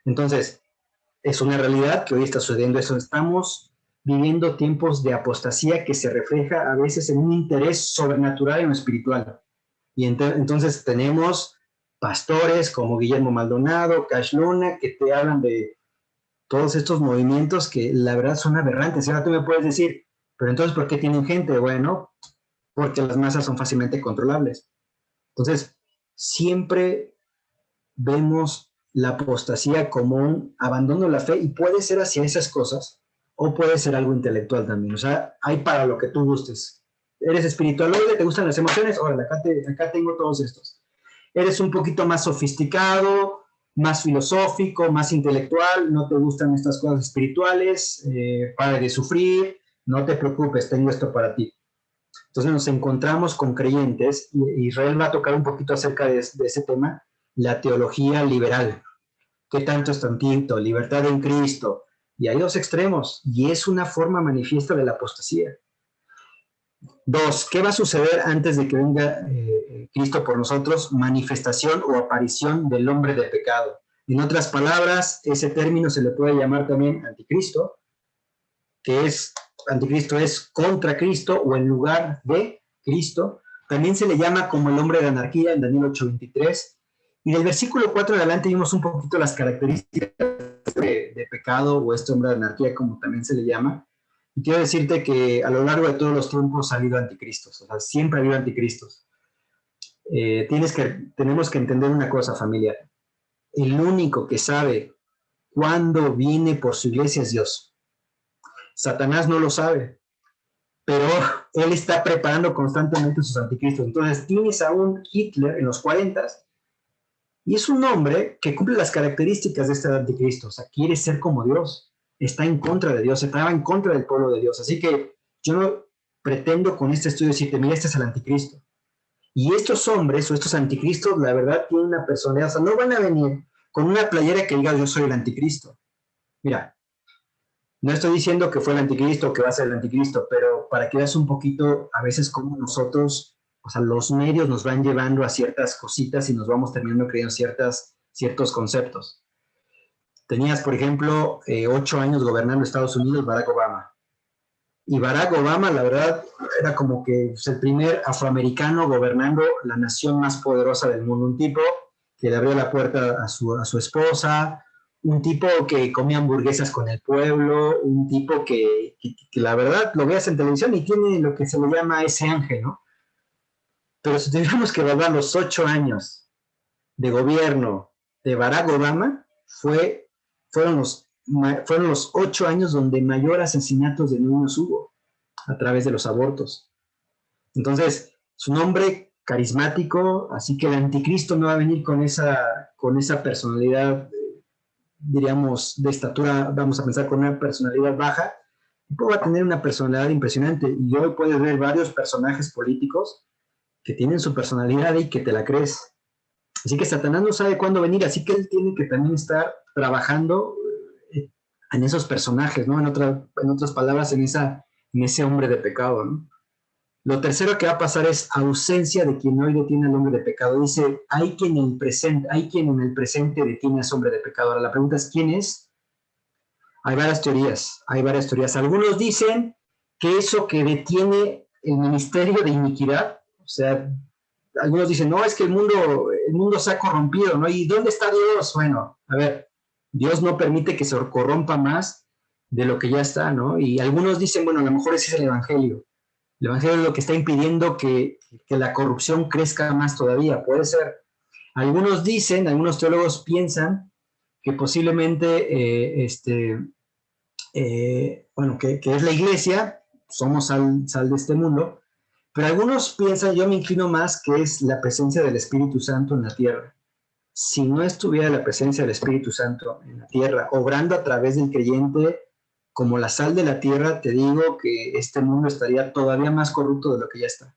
Entonces, es una realidad que hoy está sucediendo eso. Estamos viviendo tiempos de apostasía que se refleja a veces en un interés sobrenatural en lo espiritual. Y entonces tenemos pastores como Guillermo Maldonado, Cash Luna, que te hablan de todos estos movimientos que la verdad son aberrantes. Y ahora tú me puedes decir, pero entonces, ¿por qué tienen gente? Bueno, porque las masas son fácilmente controlables. Entonces, siempre vemos la apostasía como un abandono de la fe y puede ser hacia esas cosas o puede ser algo intelectual también. O sea, hay para lo que tú gustes. ¿Eres espiritualoide? ¿Te gustan las emociones? Órale, acá tengo todos estos. ¿Eres un poquito más sofisticado, más filosófico, más intelectual? ¿No te gustan estas cosas espirituales? Para de sufrir, no te preocupes, tengo esto para ti. Entonces nos encontramos con creyentes y Israel va a tocar un poquito acerca de ese tema, la teología liberal. ¿Qué tanto es tantito? Libertad en Cristo. Y hay 2 extremos, y es una forma manifiesta de la apostasía. 2, ¿qué va a suceder antes de que venga Cristo por nosotros? Manifestación o aparición del hombre de pecado. En otras palabras, ese término se le puede llamar también anticristo, que es, anticristo es contra Cristo o en lugar de Cristo. También se le llama como el hombre de anarquía en Daniel 8:23. Y del versículo 4 adelante vimos un poquito las características de pecado o este hombre de anarquía, como también se le llama. Y quiero decirte que a lo largo de todos los tiempos ha habido anticristos, o sea, siempre ha habido anticristos. Tenemos que entender una cosa, familia. El único que sabe cuándo viene por su iglesia es Dios. Satanás no lo sabe, pero él está preparando constantemente sus anticristos. Entonces tienes a un Hitler en los 40 y es un hombre que cumple las características de este anticristo. O sea, quiere ser como Dios, está en contra de Dios, estaba en contra del pueblo de Dios. Así que yo no pretendo con este estudio decirte, mira, este es el anticristo. Y estos hombres o estos anticristos, la verdad, tienen una personalidad. O sea, no van a venir con una playera que diga yo soy el anticristo. Mira, no estoy diciendo que fue el anticristo o que va a ser el anticristo, pero para que veas un poquito a veces cómo nosotros, o sea, los medios nos van llevando a ciertas cositas y nos vamos terminando creyendo ciertos conceptos. Tenías, por ejemplo, 8 años gobernando Estados Unidos Barack Obama. Y Barack Obama, la verdad, era como que pues, el primer afroamericano gobernando la nación más poderosa del mundo. Un tipo que le abrió la puerta a su esposa, un tipo que comía hamburguesas con el pueblo, un tipo que la verdad lo veas en televisión y tiene lo que se le llama ese ángel, ¿no? Pero si tuviéramos que evaluar los 8 años de gobierno de Barack Obama, fueron los 8 años donde mayor asesinatos de niños hubo a través de los abortos. Entonces, es un hombre carismático, así que el anticristo no va a venir con esa personalidad, diríamos, de estatura, vamos a pensar con una personalidad baja, va a tener una personalidad impresionante. Y hoy puedes ver varios personajes políticos que tienen su personalidad y que te la crees. Así que Satanás no sabe cuándo venir, así que él tiene que también estar trabajando en esos personajes, ¿no? En otras palabras, en ese hombre de pecado, ¿no? Lo tercero que va a pasar es ausencia de quien hoy detiene al hombre de pecado. Dice, hay quien en el presente detiene a ese hombre de pecado. Ahora la pregunta es, ¿quién es? Hay varias teorías. Algunos dicen que eso que detiene el ministerio de iniquidad, o sea, algunos dicen, no, es que el mundo se ha corrompido, ¿no? ¿Y dónde está Dios? Bueno, a ver, Dios no permite que se corrompa más de lo que ya está, ¿no? Y algunos dicen, bueno, a lo mejor ese es el Evangelio. El Evangelio es lo que está impidiendo que la corrupción crezca más todavía, puede ser. Algunos teólogos piensan que posiblemente, que es la iglesia, somos sal de este mundo, pero algunos piensan, yo me inclino más, que es la presencia del Espíritu Santo en la tierra. Si no estuviera la presencia del Espíritu Santo en la tierra, obrando a través del creyente como la sal de la tierra, te digo que este mundo estaría todavía más corrupto de lo que ya está.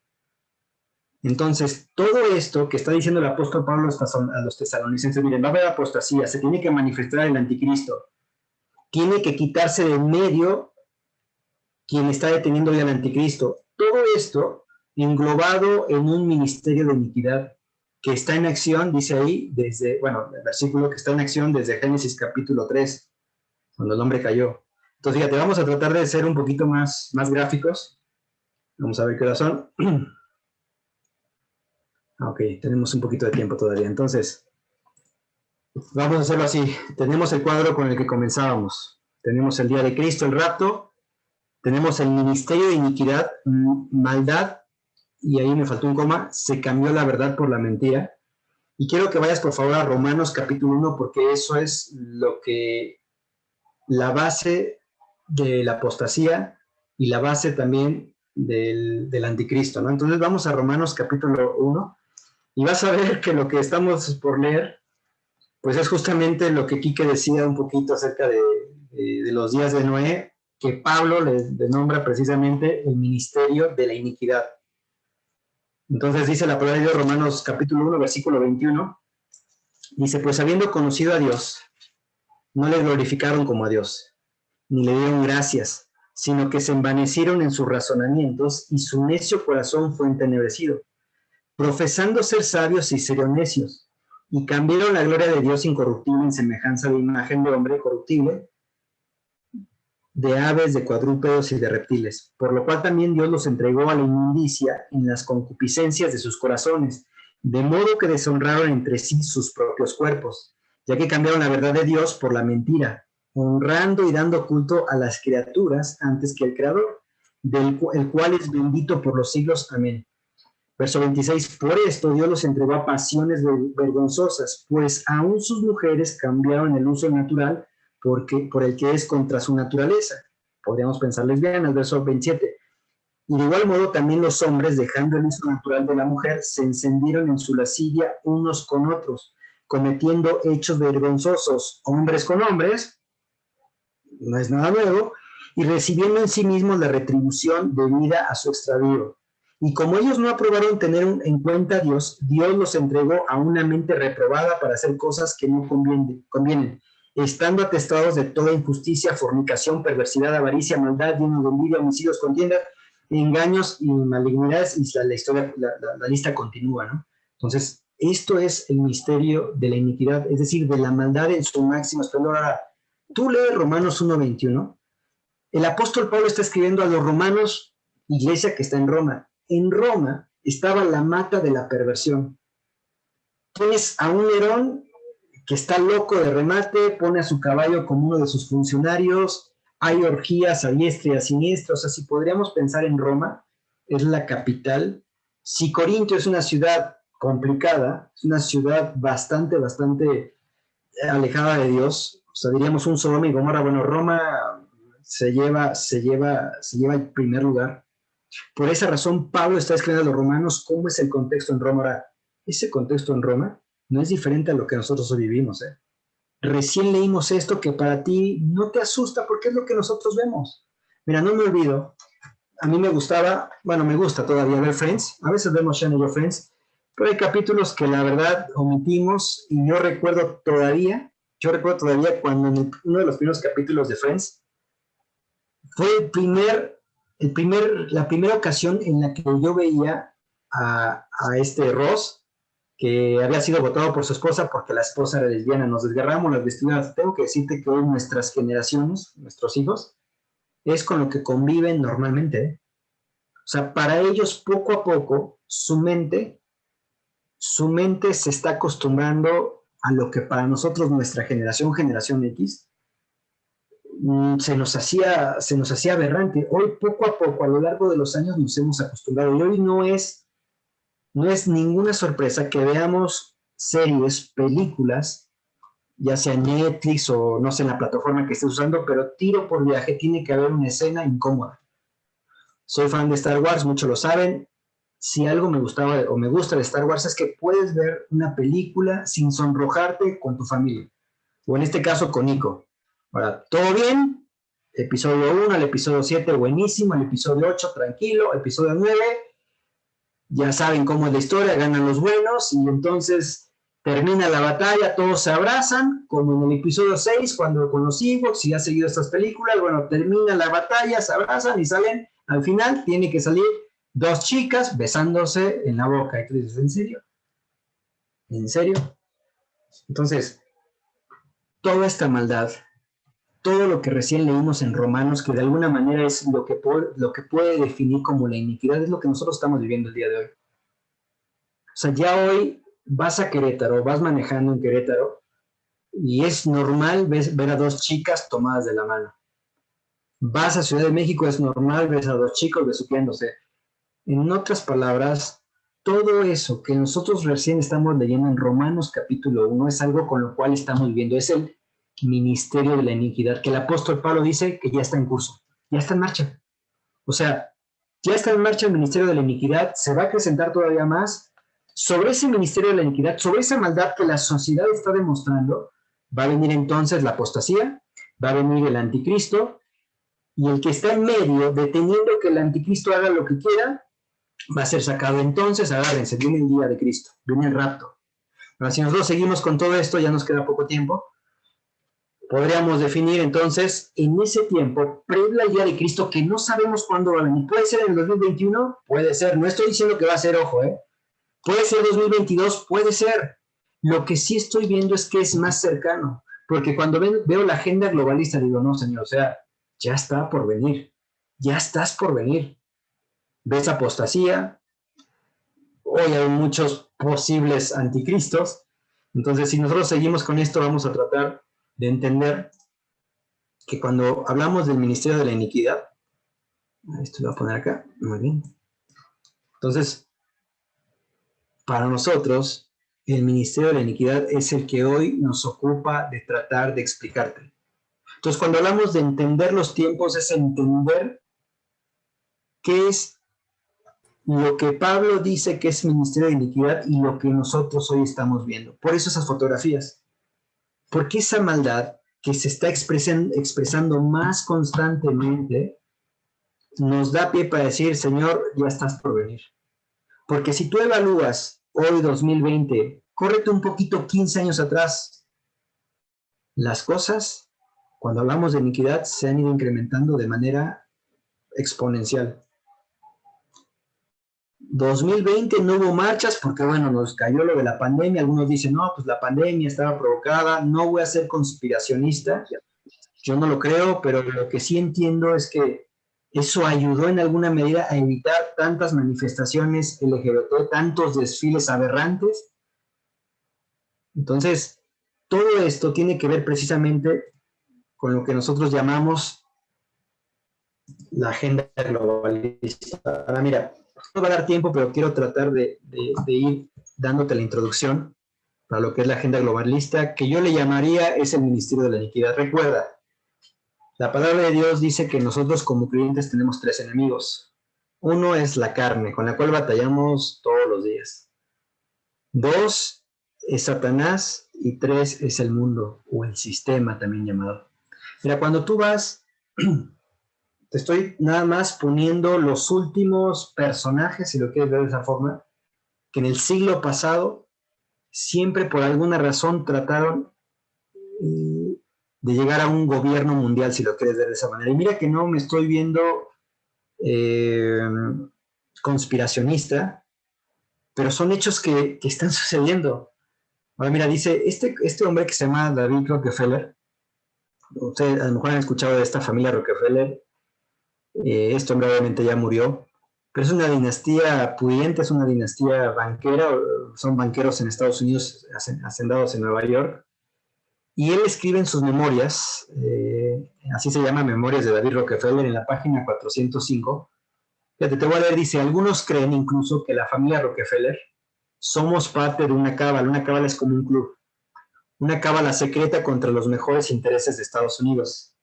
Entonces, todo esto que está diciendo el apóstol Pablo a los tesalonicenses, miren, va a haber apostasía, se tiene que manifestar el anticristo, tiene que quitarse de en medio quien está deteniendo hoy al anticristo. Todo esto englobado en un ministerio de iniquidad que está en acción, dice ahí, el versículo que está en acción desde Génesis capítulo 3, cuando el hombre cayó. Entonces, fíjate, vamos a tratar de ser un poquito más gráficos. Vamos a ver qué hora son. Ok, tenemos un poquito de tiempo todavía. Entonces, vamos a hacerlo así. Tenemos el cuadro con el que comenzábamos. Tenemos el día de Cristo, el rapto. Tenemos el ministerio de iniquidad, maldad, y ahí me faltó un coma, se cambió la verdad por la mentira. Y quiero que vayas por favor a Romanos capítulo 1, porque eso es la base de la apostasía y la base también del anticristo, ¿no? Entonces vamos a Romanos capítulo 1 y vas a ver que lo que estamos por leer, pues es justamente lo que Quique decía un poquito acerca de los días de Noé, que Pablo le nombra precisamente el ministerio de la iniquidad. Entonces dice la palabra de Dios, Romanos capítulo 1, versículo 21, dice, pues habiendo conocido a Dios, no le glorificaron como a Dios, ni le dieron gracias, sino que se envanecieron en sus razonamientos y su necio corazón fue entenebrecido. Profesando ser sabios y serían necios, y cambiaron la gloria de Dios incorruptible en semejanza de imagen de hombre corruptible, de aves, de cuadrúpedos y de reptiles, por lo cual también Dios los entregó a la inmundicia en las concupiscencias de sus corazones, de modo que deshonraron entre sí sus propios cuerpos, ya que cambiaron la verdad de Dios por la mentira, honrando y dando culto a las criaturas antes que al Creador, el cual es bendito por los siglos. Amén. Verso 26, por esto Dios los entregó a pasiones vergonzosas, pues aún sus mujeres cambiaron el uso natural por el que es contra su naturaleza. Podríamos pensar lesbianas, verso 27. Y de igual modo también los hombres, dejando el uso natural de la mujer, se encendieron en su lascivia unos con otros, cometiendo hechos vergonzosos, hombres con hombres, no es nada nuevo, y recibiendo en sí mismos la retribución debida a su extravío. Y como ellos no aprobaron tener en cuenta a Dios, Dios los entregó a una mente reprobada para hacer cosas que no convienen, estando atestados de toda injusticia, fornicación, perversidad, avaricia, maldad, llenos de envidia, homicidios, contiendas, engaños y malignidades, y la lista continúa, ¿no? Entonces, esto es el misterio de la iniquidad, es decir, de la maldad en su máximo esplendor. Ahora, tú lees Romanos 1:21, el apóstol Pablo está escribiendo a los romanos, iglesia que está en Roma. En Roma estaba la mata de la perversión. Tienes a un Nerón que está loco de remate, pone a su caballo como uno de sus funcionarios, hay orgías a diestra y a siniestra. O sea, si podríamos pensar en Roma, es la capital. Si Corinto es una ciudad complicada, es una ciudad bastante alejada de Dios, o sea, diríamos un Sodoma y Gomorra. Bueno, Roma se lleva el primer lugar. Por esa razón, Pablo está escribiendo a los romanos cómo es el contexto en Roma. Ahora, ese contexto en Roma no es diferente a lo que nosotros hoy vivimos, ¿eh? Recién leímos esto que para ti no te asusta porque es lo que nosotros vemos. Mira, no me olvido, a mí me gustaba, bueno, me gusta todavía ver Friends, a veces vemos Shannon y Friends, pero hay capítulos que la verdad omitimos y yo recuerdo todavía cuando en uno de los primeros capítulos de Friends fue la primera ocasión en la que yo veía a este Ross, que había sido votado por su esposa porque la esposa era lesbiana. Nos desgarramos las vestiduras. Tengo que decirte que hoy nuestras generaciones, nuestros hijos, es con lo que conviven normalmente, ¿eh? O sea, para ellos poco a poco su mente se está acostumbrando a lo que para nosotros, nuestra generación X, se nos hacía aberrante. Hoy poco a poco, a lo largo de los años, nos hemos acostumbrado. Y hoy no es ninguna sorpresa que veamos series, películas, ya sea en Netflix o no sé en la plataforma que estés usando, pero tiro por viaje tiene que haber una escena incómoda. Soy fan de Star Wars, muchos lo saben. Si algo me gustaba o me gusta de Star Wars es que puedes ver una película sin sonrojarte con tu familia, o en este caso con Nico. Ahora, ¿todo bien? Episodio 1, el episodio 7 buenísimo, el episodio 8 tranquilo, episodio 9 ya saben cómo es la historia, ganan los buenos y entonces termina la batalla, todos se abrazan, como en el episodio 6, cuando con los Ewoks, si has seguido estas películas, bueno, termina la batalla, se abrazan y salen, al final tiene que salir dos chicas besándose en la boca. Y tú dices, ¿en serio? ¿En serio? Entonces, toda esta maldad, todo lo que recién leímos en Romanos, que de alguna manera es lo que puede definir como la iniquidad, es lo que nosotros estamos viviendo el día de hoy. O sea, ya hoy vas a Querétaro, vas manejando en Querétaro y es normal ver a dos chicas tomadas de la mano. Vas a Ciudad de México, es normal ver a dos chicos besuqueándose. En otras palabras, todo eso que nosotros recién estamos leyendo en Romanos capítulo 1 es algo con lo cual estamos viviendo. Es el ministerio de la iniquidad, que el apóstol Pablo dice que ya está en curso, ya está en marcha. O sea, ya está en marcha el ministerio de la iniquidad, se va a acrecentar todavía más. Sobre ese ministerio de la iniquidad, sobre esa maldad que la sociedad está demostrando, va a venir entonces la apostasía, va a venir el anticristo, y el que está en medio, deteniendo que el anticristo haga lo que quiera, va a ser sacado. Entonces, agárrense, viene el día de Cristo, viene el rapto. Ahora, si nosotros seguimos con todo esto, ya nos queda poco tiempo, podríamos definir entonces en ese tiempo, previo al día de Cristo, que no sabemos cuándo va a venir. Puede ser en el 2021, puede ser, no estoy diciendo que va a ser, ojo, puede ser 2022, puede ser. Lo que sí estoy viendo es que es más cercano, porque cuando veo la agenda globalista digo, no, señor, o sea, ya está por venir, ya estás por venir. Ves apostasía, hoy hay muchos posibles anticristos, entonces si nosotros seguimos con esto vamos a tratar de entender que cuando hablamos del ministerio de la iniquidad, esto lo voy a poner acá, muy bien. Entonces, para nosotros, el ministerio de la iniquidad es el que hoy nos ocupa de tratar de explicarte. Entonces, cuando hablamos de entender los tiempos, es entender qué es lo que Pablo dice que es ministerio de iniquidad y lo que nosotros hoy estamos viendo. Por eso esas fotografías. Porque esa maldad que se está expresando más constantemente nos da pie para decir, Señor, ya estás por venir. Porque si tú evalúas hoy 2020, córrete un poquito 15 años atrás, las cosas, cuando hablamos de iniquidad, se han ido incrementando de manera exponencial. 2020 no hubo marchas porque, bueno, nos cayó lo de la pandemia. Algunos dicen, no, pues la pandemia estaba provocada. No voy a ser conspiracionista. Yo no lo creo, pero lo que sí entiendo es que eso ayudó en alguna medida a evitar tantas manifestaciones LGBT, tantos desfiles aberrantes. Entonces, todo esto tiene que ver precisamente con lo que nosotros llamamos la agenda globalista. Ahora, mira, no va a dar tiempo, pero quiero tratar de ir dándote la introducción para lo que es la agenda globalista, que yo le llamaría es el ministerio de la iniquidad. Recuerda, la palabra de Dios dice que nosotros como creyentes tenemos 3 enemigos. Uno es la carne, con la cual batallamos todos los días. 2 es Satanás y 3 es el mundo o el sistema también llamado. Mira, cuando tú vas, te estoy nada más poniendo los últimos personajes, si lo quieres ver de esa forma, que en el siglo pasado siempre por alguna razón trataron de llegar a un gobierno mundial, si lo quieres ver de esa manera. Y mira que no me estoy viendo conspiracionista, pero son hechos que están sucediendo. Ahora mira, dice, este hombre que se llama David Rockefeller, ustedes a lo mejor han escuchado de esta familia Rockefeller, este hombre obviamente ya murió, pero es una dinastía pudiente, es una dinastía banquera, son banqueros en Estados Unidos, hacendados en Nueva York, y él escribe en sus memorias, así se llama, Memorias de David Rockefeller, en la página 405, fíjate, te voy a leer, dice, algunos creen incluso que la familia Rockefeller somos parte de una cábala es como un club, una cábala secreta contra los mejores intereses de Estados Unidos,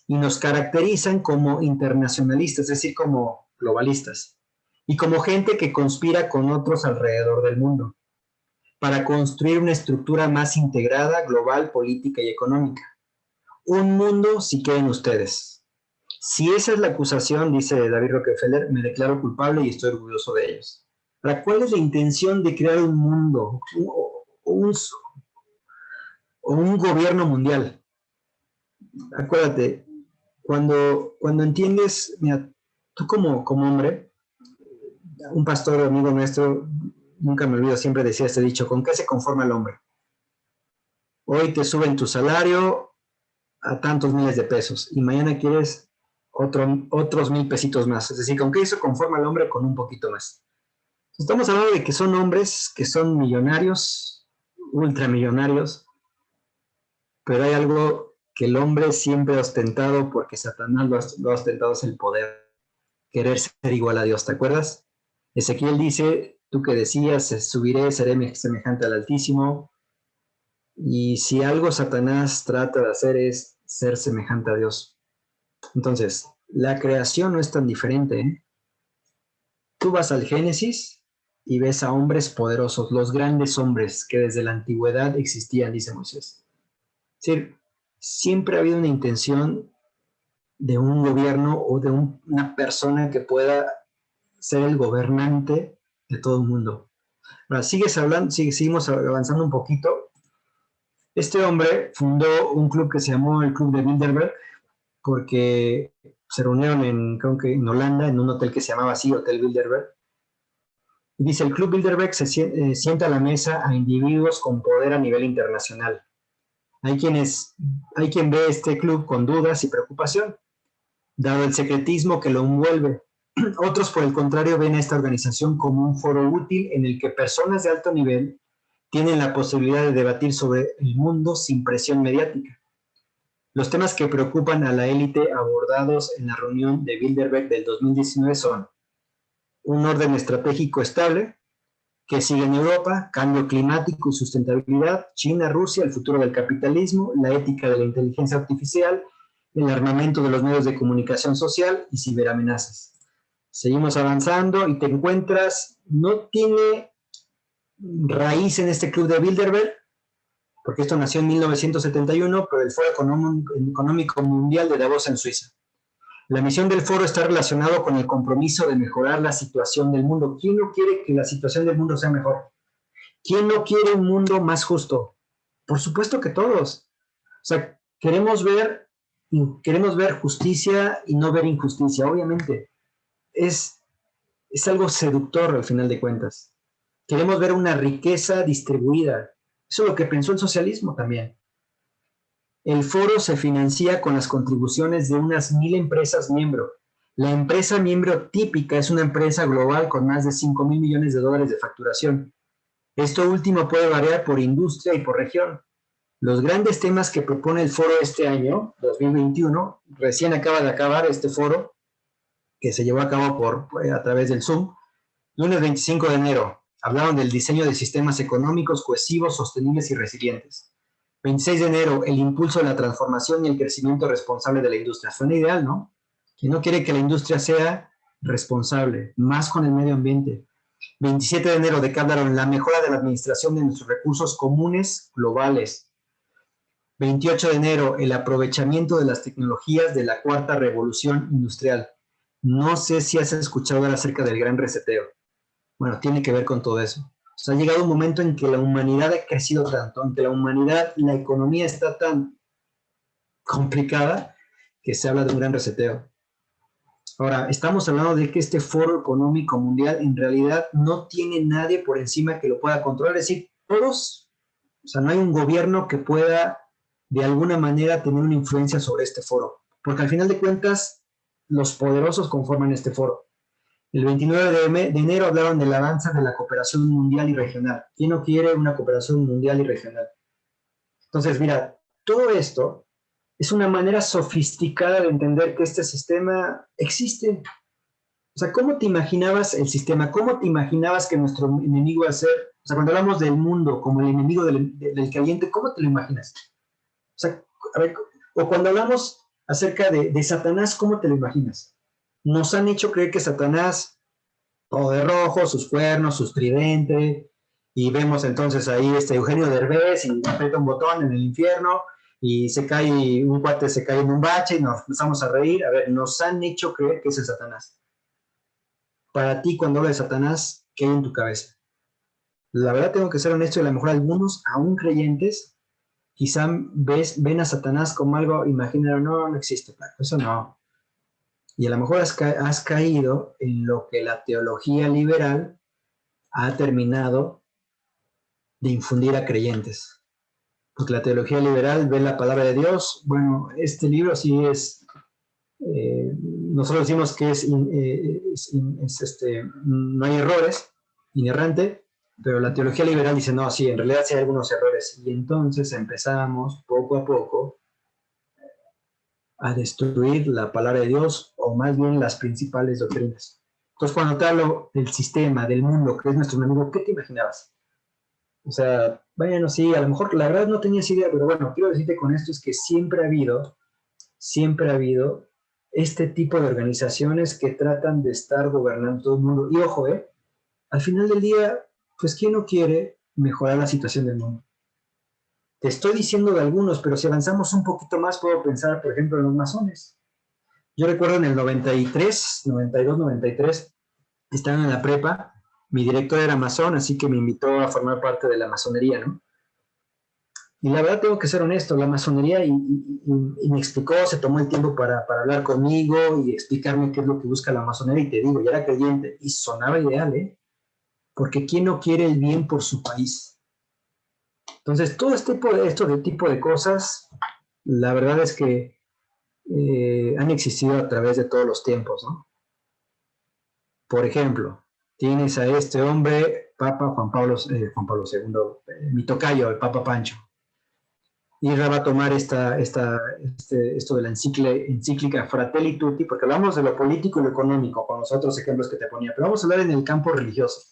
y nos caracterizan como internacionalistas, es decir, como globalistas, y como gente que conspira con otros alrededor del mundo, para construir una estructura más integrada, global, política y económica. Un mundo si quieren ustedes. Si esa es la acusación, dice David Rockefeller, me declaro culpable y estoy orgulloso de ellos. Ahora, ¿cuál es la intención de crear un mundo, un gobierno mundial? Acuérdate, cuando entiendes, mira, tú como hombre, un pastor amigo nuestro, nunca me olvido, siempre decía este dicho, ¿con qué se conforma el hombre? Hoy te suben tu salario a tantos miles de pesos y mañana quieres otros 1,000 pesitos más. Es decir, ¿con qué se conforma el hombre? Con un poquito más. Estamos hablando de que son hombres que son millonarios, ultramillonarios, pero hay algo que el hombre siempre ha ostentado porque Satanás lo ha ostentado, es el poder, querer ser igual a Dios, ¿te acuerdas? Ezequiel dice, tú que decías, subiré, seré semejante al Altísimo, y si algo Satanás trata de hacer es ser semejante a Dios. Entonces, la creación no es tan diferente, ¿eh? Tú vas al Génesis y ves a hombres poderosos, los grandes hombres que desde la antigüedad existían, dice Moisés. Es decir, siempre ha habido una intención de un gobierno o de una persona que pueda ser el gobernante de todo el mundo. Ahora, seguimos avanzando un poquito. Este hombre fundó un club que se llamó el Club de Bilderberg, porque se reunieron creo que en Holanda, en un hotel que se llamaba así, Hotel Bilderberg. Y dice, el Club Bilderberg se sienta a la mesa a individuos con poder a nivel internacional. Hay quien ve este club con dudas y preocupación, dado el secretismo que lo envuelve. Otros, por el contrario, ven a esta organización como un foro útil en el que personas de alto nivel tienen la posibilidad de debatir sobre el mundo sin presión mediática. Los temas que preocupan a la élite abordados en la reunión de Bilderberg del 2019 son un orden estratégico estable que sigue en Europa, cambio climático y sustentabilidad, China, Rusia, el futuro del capitalismo, la ética de la inteligencia artificial, el armamento de los medios de comunicación social y ciberamenazas. Seguimos avanzando y te encuentras, no tiene raíz en este club de Bilderberg, porque esto nació en 1971, pero el Foro Económico Mundial de Davos en Suiza. La misión del foro está relacionado con el compromiso de mejorar la situación del mundo. ¿Quién no quiere que la situación del mundo sea mejor? ¿Quién no quiere un mundo más justo? Por supuesto que todos. O sea, queremos ver justicia y no ver injusticia, obviamente. Es algo seductor al final de cuentas. Queremos ver una riqueza distribuida. Eso es lo que pensó el socialismo también. El foro se financia con las contribuciones de unas 1,000 empresas miembro. La empresa miembro típica es una empresa global con más de 5,000 millones de dólares de facturación. Esto último puede variar por industria y por región. Los grandes temas que propone el foro este año, 2021, recién acaba de acabar este foro, que se llevó a cabo a través del Zoom, lunes 25 de enero. Hablaron del diseño de sistemas económicos cohesivos, sostenibles y resilientes. 26 de enero, el impulso de la transformación y el crecimiento responsable de la industria. Suena ideal, ¿no? ¿Quién no quiere que la industria sea responsable, más con el medio ambiente? 27 de enero, de que hablaron la mejora de la administración de nuestros recursos comunes globales. 28 de enero, el aprovechamiento de las tecnologías de la cuarta revolución industrial. No sé si has escuchado acerca del gran reseteo. Bueno, tiene que ver con todo eso. O sea, ha llegado un momento en que la humanidad ha crecido tanto, en que la economía está tan complicada que se habla de un gran reseteo. Ahora, estamos hablando de que este foro económico mundial en realidad no tiene nadie por encima que lo pueda controlar, es decir, todos, o sea, no hay un gobierno que pueda de alguna manera tener una influencia sobre este foro, porque al final de cuentas, los poderosos conforman este foro. El 29 de enero hablaron del avance de la cooperación mundial y regional. ¿Quién no quiere una cooperación mundial y regional? Entonces, mira, todo esto es una manera sofisticada de entender que este sistema existe. O sea, ¿cómo te imaginabas el sistema? ¿Cómo te imaginabas que nuestro enemigo iba a ser? O sea, cuando hablamos del mundo como el enemigo del creyente, ¿cómo te lo imaginas? O sea, a ver, o cuando hablamos acerca de Satanás, ¿cómo te lo imaginas? Nos han hecho creer que Satanás, todo de rojo, sus cuernos, sus tridentes, y vemos entonces ahí Eugenio Derbez y aprieta un botón en el infierno y un cuate se cae en un bache y nos empezamos a reír. A ver, nos han hecho creer que ese es Satanás. Para ti, cuando hablo de Satanás, ¿qué hay en tu cabeza? La verdad tengo que ser honesto, y a lo mejor algunos, aún creyentes, quizá ven a Satanás como algo imaginario. No existe, Paco, eso no. Y a lo mejor has caído en lo que la teología liberal ha terminado de infundir a creyentes. Porque la teología liberal ve la palabra de Dios. Bueno, este libro sí es, nosotros decimos que no hay errores, inerrante, pero la teología liberal dice, no, sí, en realidad sí hay algunos errores. Y entonces empezamos poco a poco a destruir la palabra de Dios, o más bien las principales doctrinas. Entonces, cuando te hablo del sistema, del mundo, que es nuestro enemigo, ¿qué te imaginabas? O sea, bueno, sí, a lo mejor la verdad no tenías idea, pero bueno, quiero decirte con esto es que siempre ha habido este tipo de organizaciones que tratan de estar gobernando todo el mundo. Y ojo, al final del día, pues ¿quién no quiere mejorar la situación del mundo? Te estoy diciendo de algunos, pero si avanzamos un poquito más, puedo pensar, por ejemplo, en los masones. Yo recuerdo en el 93, 92, 93, estaba en la prepa, mi director era masón, así que me invitó a formar parte de la masonería, ¿no? Y la verdad tengo que ser honesto, la masonería, y me explicó, se tomó el tiempo para hablar conmigo y explicarme qué es lo que busca la masonería, y te digo, ya era creyente, y sonaba ideal, porque ¿quién no quiere el bien por su país? Entonces, todo este tipo de cosas, la verdad es que han existido a través de todos los tiempos, ¿no? Por ejemplo, tienes a este hombre, Papa Juan Pablo II, mi tocayo, el Papa Pancho. Y él va a tomar esto de la encíclica Fratelli Tutti, porque hablamos de lo político y lo económico, con los otros ejemplos que te ponía, pero vamos a hablar en el campo religioso.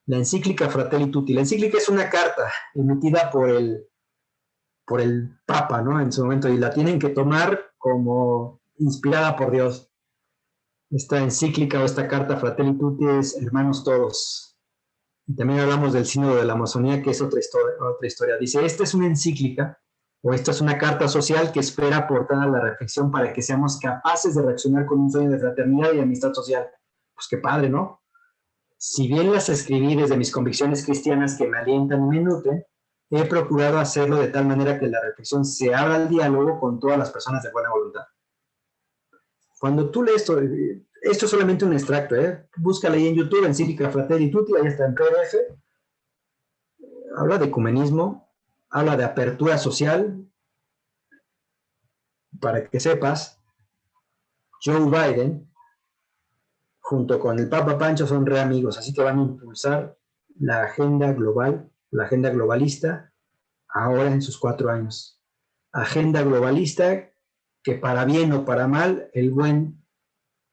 La encíclica Fratelli Tutti. La encíclica es una carta emitida por el por el Papa, ¿no? En su momento, y la tienen que tomar como inspirada por Dios. Esta encíclica o esta carta Fratelli Tutti es hermanos todos. Y también hablamos del sínodo de la Amazonía, que es otra historia. Dice, esta es una encíclica o esta es una carta social que espera aportar a la reflexión para que seamos capaces de reaccionar con un sueño de fraternidad y amistad social. Pues qué padre, ¿no? Si bien las escribí desde mis convicciones cristianas que me alientan y me nutren, he procurado hacerlo de tal manera que la reflexión se abra al diálogo con todas las personas de buena voluntad. Cuando tú lees esto es solamente un extracto, búscala ahí en YouTube, Encíclica Fratelli Tutti, ahí está en PDF, habla de ecumenismo, habla de apertura social, para que sepas, Joe Biden, junto con el Papa Pancho, son re amigos, así que van a impulsar la agenda global, la agenda globalista, ahora en sus 4 años. Agenda globalista que para bien o para mal, el buen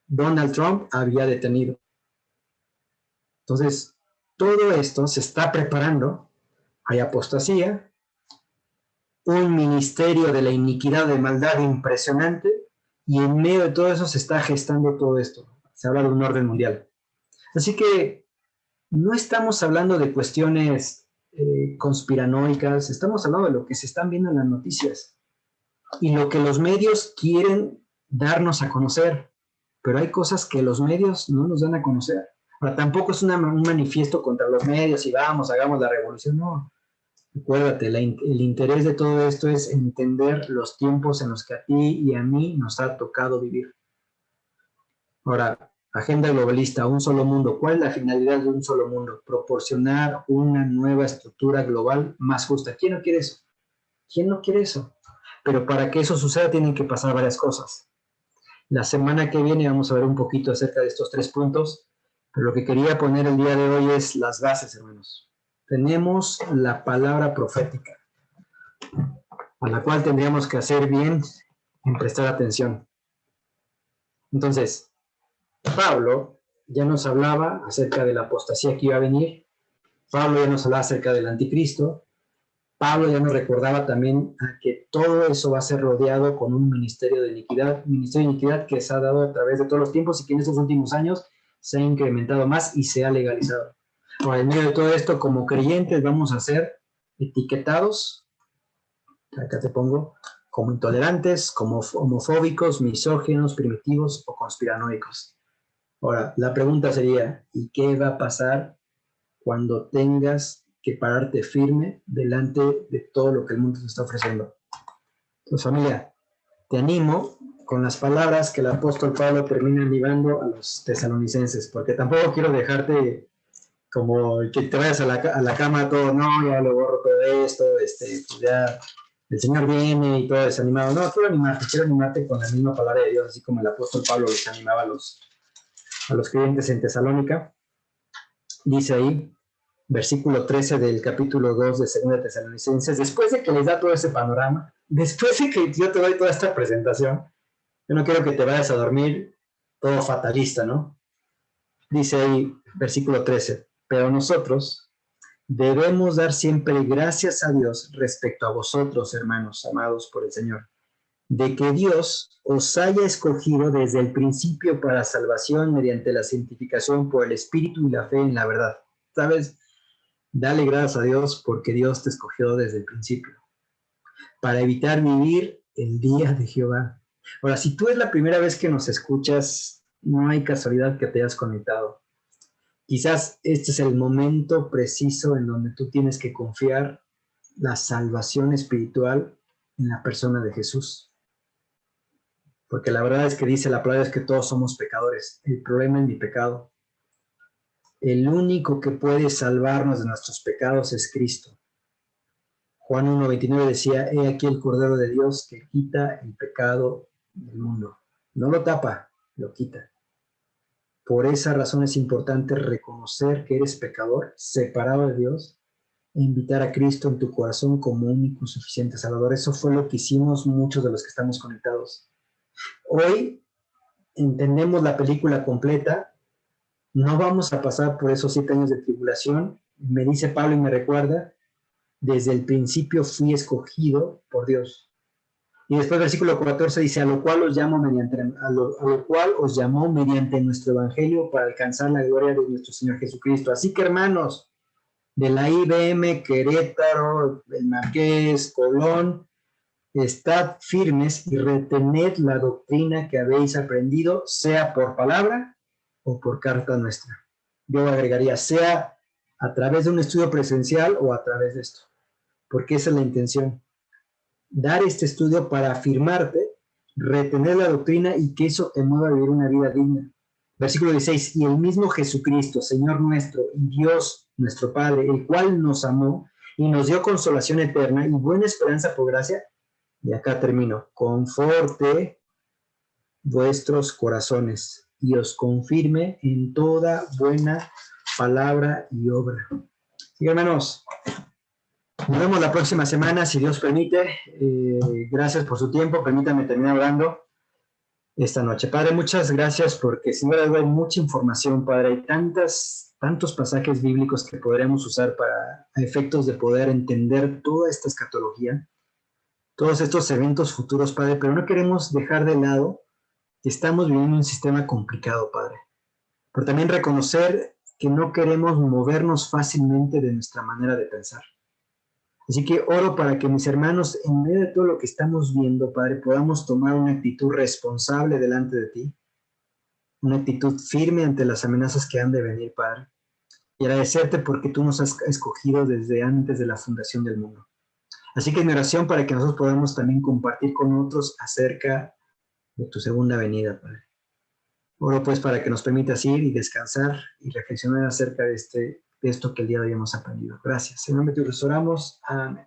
Donald Trump había detenido. Entonces, todo esto se está preparando, hay apostasía, un ministerio de la iniquidad de maldad impresionante, y en medio de todo eso se está gestando todo esto. Se habla de un orden mundial. Así que no estamos hablando de cuestiones conspiranoicas, estamos hablando de lo que se están viendo en las noticias y lo que los medios quieren darnos a conocer, pero hay cosas que los medios no nos dan a conocer. Ahora, tampoco es un manifiesto contra los medios y vamos, hagamos la revolución, no. Acuérdate, el interés de todo esto es entender los tiempos en los que a ti y a mí nos ha tocado vivir. Ahora, agenda globalista, un solo mundo. ¿Cuál es la finalidad de un solo mundo? Proporcionar una nueva estructura global más justa. ¿Quién no quiere eso? ¿Quién no quiere eso? Pero para que eso suceda tienen que pasar varias cosas. La semana que viene vamos a ver un poquito acerca de estos 3 puntos, pero lo que quería poner el día de hoy es las bases, hermanos. Tenemos la palabra profética, a la cual tendríamos que hacer bien en prestar atención. Entonces, Pablo ya nos hablaba acerca de la apostasía que iba a venir, Pablo ya nos hablaba acerca del anticristo, Pablo ya nos recordaba también a que todo eso va a ser rodeado con un ministerio de iniquidad que se ha dado a través de todos los tiempos y que en estos últimos años se ha incrementado más y se ha legalizado. Ahora, en medio de todo esto, como creyentes vamos a ser etiquetados, acá te pongo, como intolerantes, como homofóbicos, misóginos, primitivos o conspiranoicos. Ahora, la pregunta sería, ¿y qué va a pasar cuando tengas que pararte firme delante de todo lo que el mundo te está ofreciendo? Entonces, familia, te animo con las palabras que el apóstol Pablo termina animando a los tesalonicenses, porque tampoco quiero dejarte como que te vayas a la cama todo, no, ya lo borro todo esto, pues ya el Señor viene y todo desanimado. No, quiero animarte con la misma palabra de Dios, así como el apóstol Pablo les animaba a los creyentes en Tesalónica. Dice ahí, versículo 13 del capítulo 2 de 2 Tesalonicenses, después de que les da todo ese panorama, después de que yo te doy toda esta presentación, yo no quiero que te vayas a dormir todo fatalista, ¿no? Dice ahí, versículo 13, pero nosotros debemos dar siempre gracias a Dios respecto a vosotros, hermanos amados por el Señor, de que Dios os haya escogido desde el principio para salvación mediante la santificación por el Espíritu y la fe en la verdad. ¿Sabes? Dale gracias a Dios porque Dios te escogió desde el principio, para evitar vivir el día de Jehová. Ahora, si tú es la primera vez que nos escuchas, no hay casualidad que te hayas conectado. Quizás este es el momento preciso en donde tú tienes que confiar la salvación espiritual en la persona de Jesús. Porque la verdad es que dice la palabra es que todos somos pecadores. El problema es mi pecado. El único que puede salvarnos de nuestros pecados es Cristo. Juan 1:29 decía, he aquí el Cordero de Dios que quita el pecado del mundo. No lo tapa, lo quita. Por esa razón es importante reconocer que eres pecador, separado de Dios, e invitar a Cristo en tu corazón como único y suficiente Salvador. Eso fue lo que hicimos muchos de los que estamos conectados. Hoy entendemos la película completa, no vamos a pasar por esos 7 años de tribulación. Me dice Pablo y me recuerda, desde el principio fui escogido por Dios. Y después versículo 14 dice, a lo cual os llamó mediante nuestro evangelio para alcanzar la gloria de nuestro Señor Jesucristo. Así que, hermanos, de la IBM, Querétaro, el Marqués, Colón, estad firmes y retened la doctrina que habéis aprendido, sea por palabra o por carta nuestra. Yo agregaría, sea a través de un estudio presencial o a través de esto, porque esa es la intención. Dar este estudio para afirmarte, retener la doctrina y que eso te mueva a vivir una vida digna. Versículo 16, y el mismo Jesucristo, Señor nuestro, y Dios nuestro Padre, el cual nos amó y nos dio consolación eterna y buena esperanza por gracia, y acá termino, conforte vuestros corazones y os confirme en toda buena palabra y obra. Sí, hermanos, nos vemos la próxima semana, si Dios permite. Gracias por su tiempo. Permítanme terminar hablando esta noche. Padre, muchas gracias porque sin duda hay mucha información, Padre. Hay tantos pasajes bíblicos que podremos usar para efectos de poder entender toda esta escatología, todos estos eventos futuros, Padre, pero no queremos dejar de lado que estamos viviendo un sistema complicado, Padre. Pero también reconocer que no queremos movernos fácilmente de nuestra manera de pensar. Así que oro para que mis hermanos, en medio de todo lo que estamos viendo, Padre, podamos tomar una actitud responsable delante de ti, una actitud firme ante las amenazas que han de venir, Padre, y agradecerte porque tú nos has escogido desde antes de la fundación del mundo. Así que mi oración para que nosotros podamos también compartir con otros acerca de tu segunda venida, Padre. Oro pues para que nos permitas ir y descansar y reflexionar acerca de esto que el día de hoy hemos aprendido. Gracias. En nombre de Dios oramos. Amén.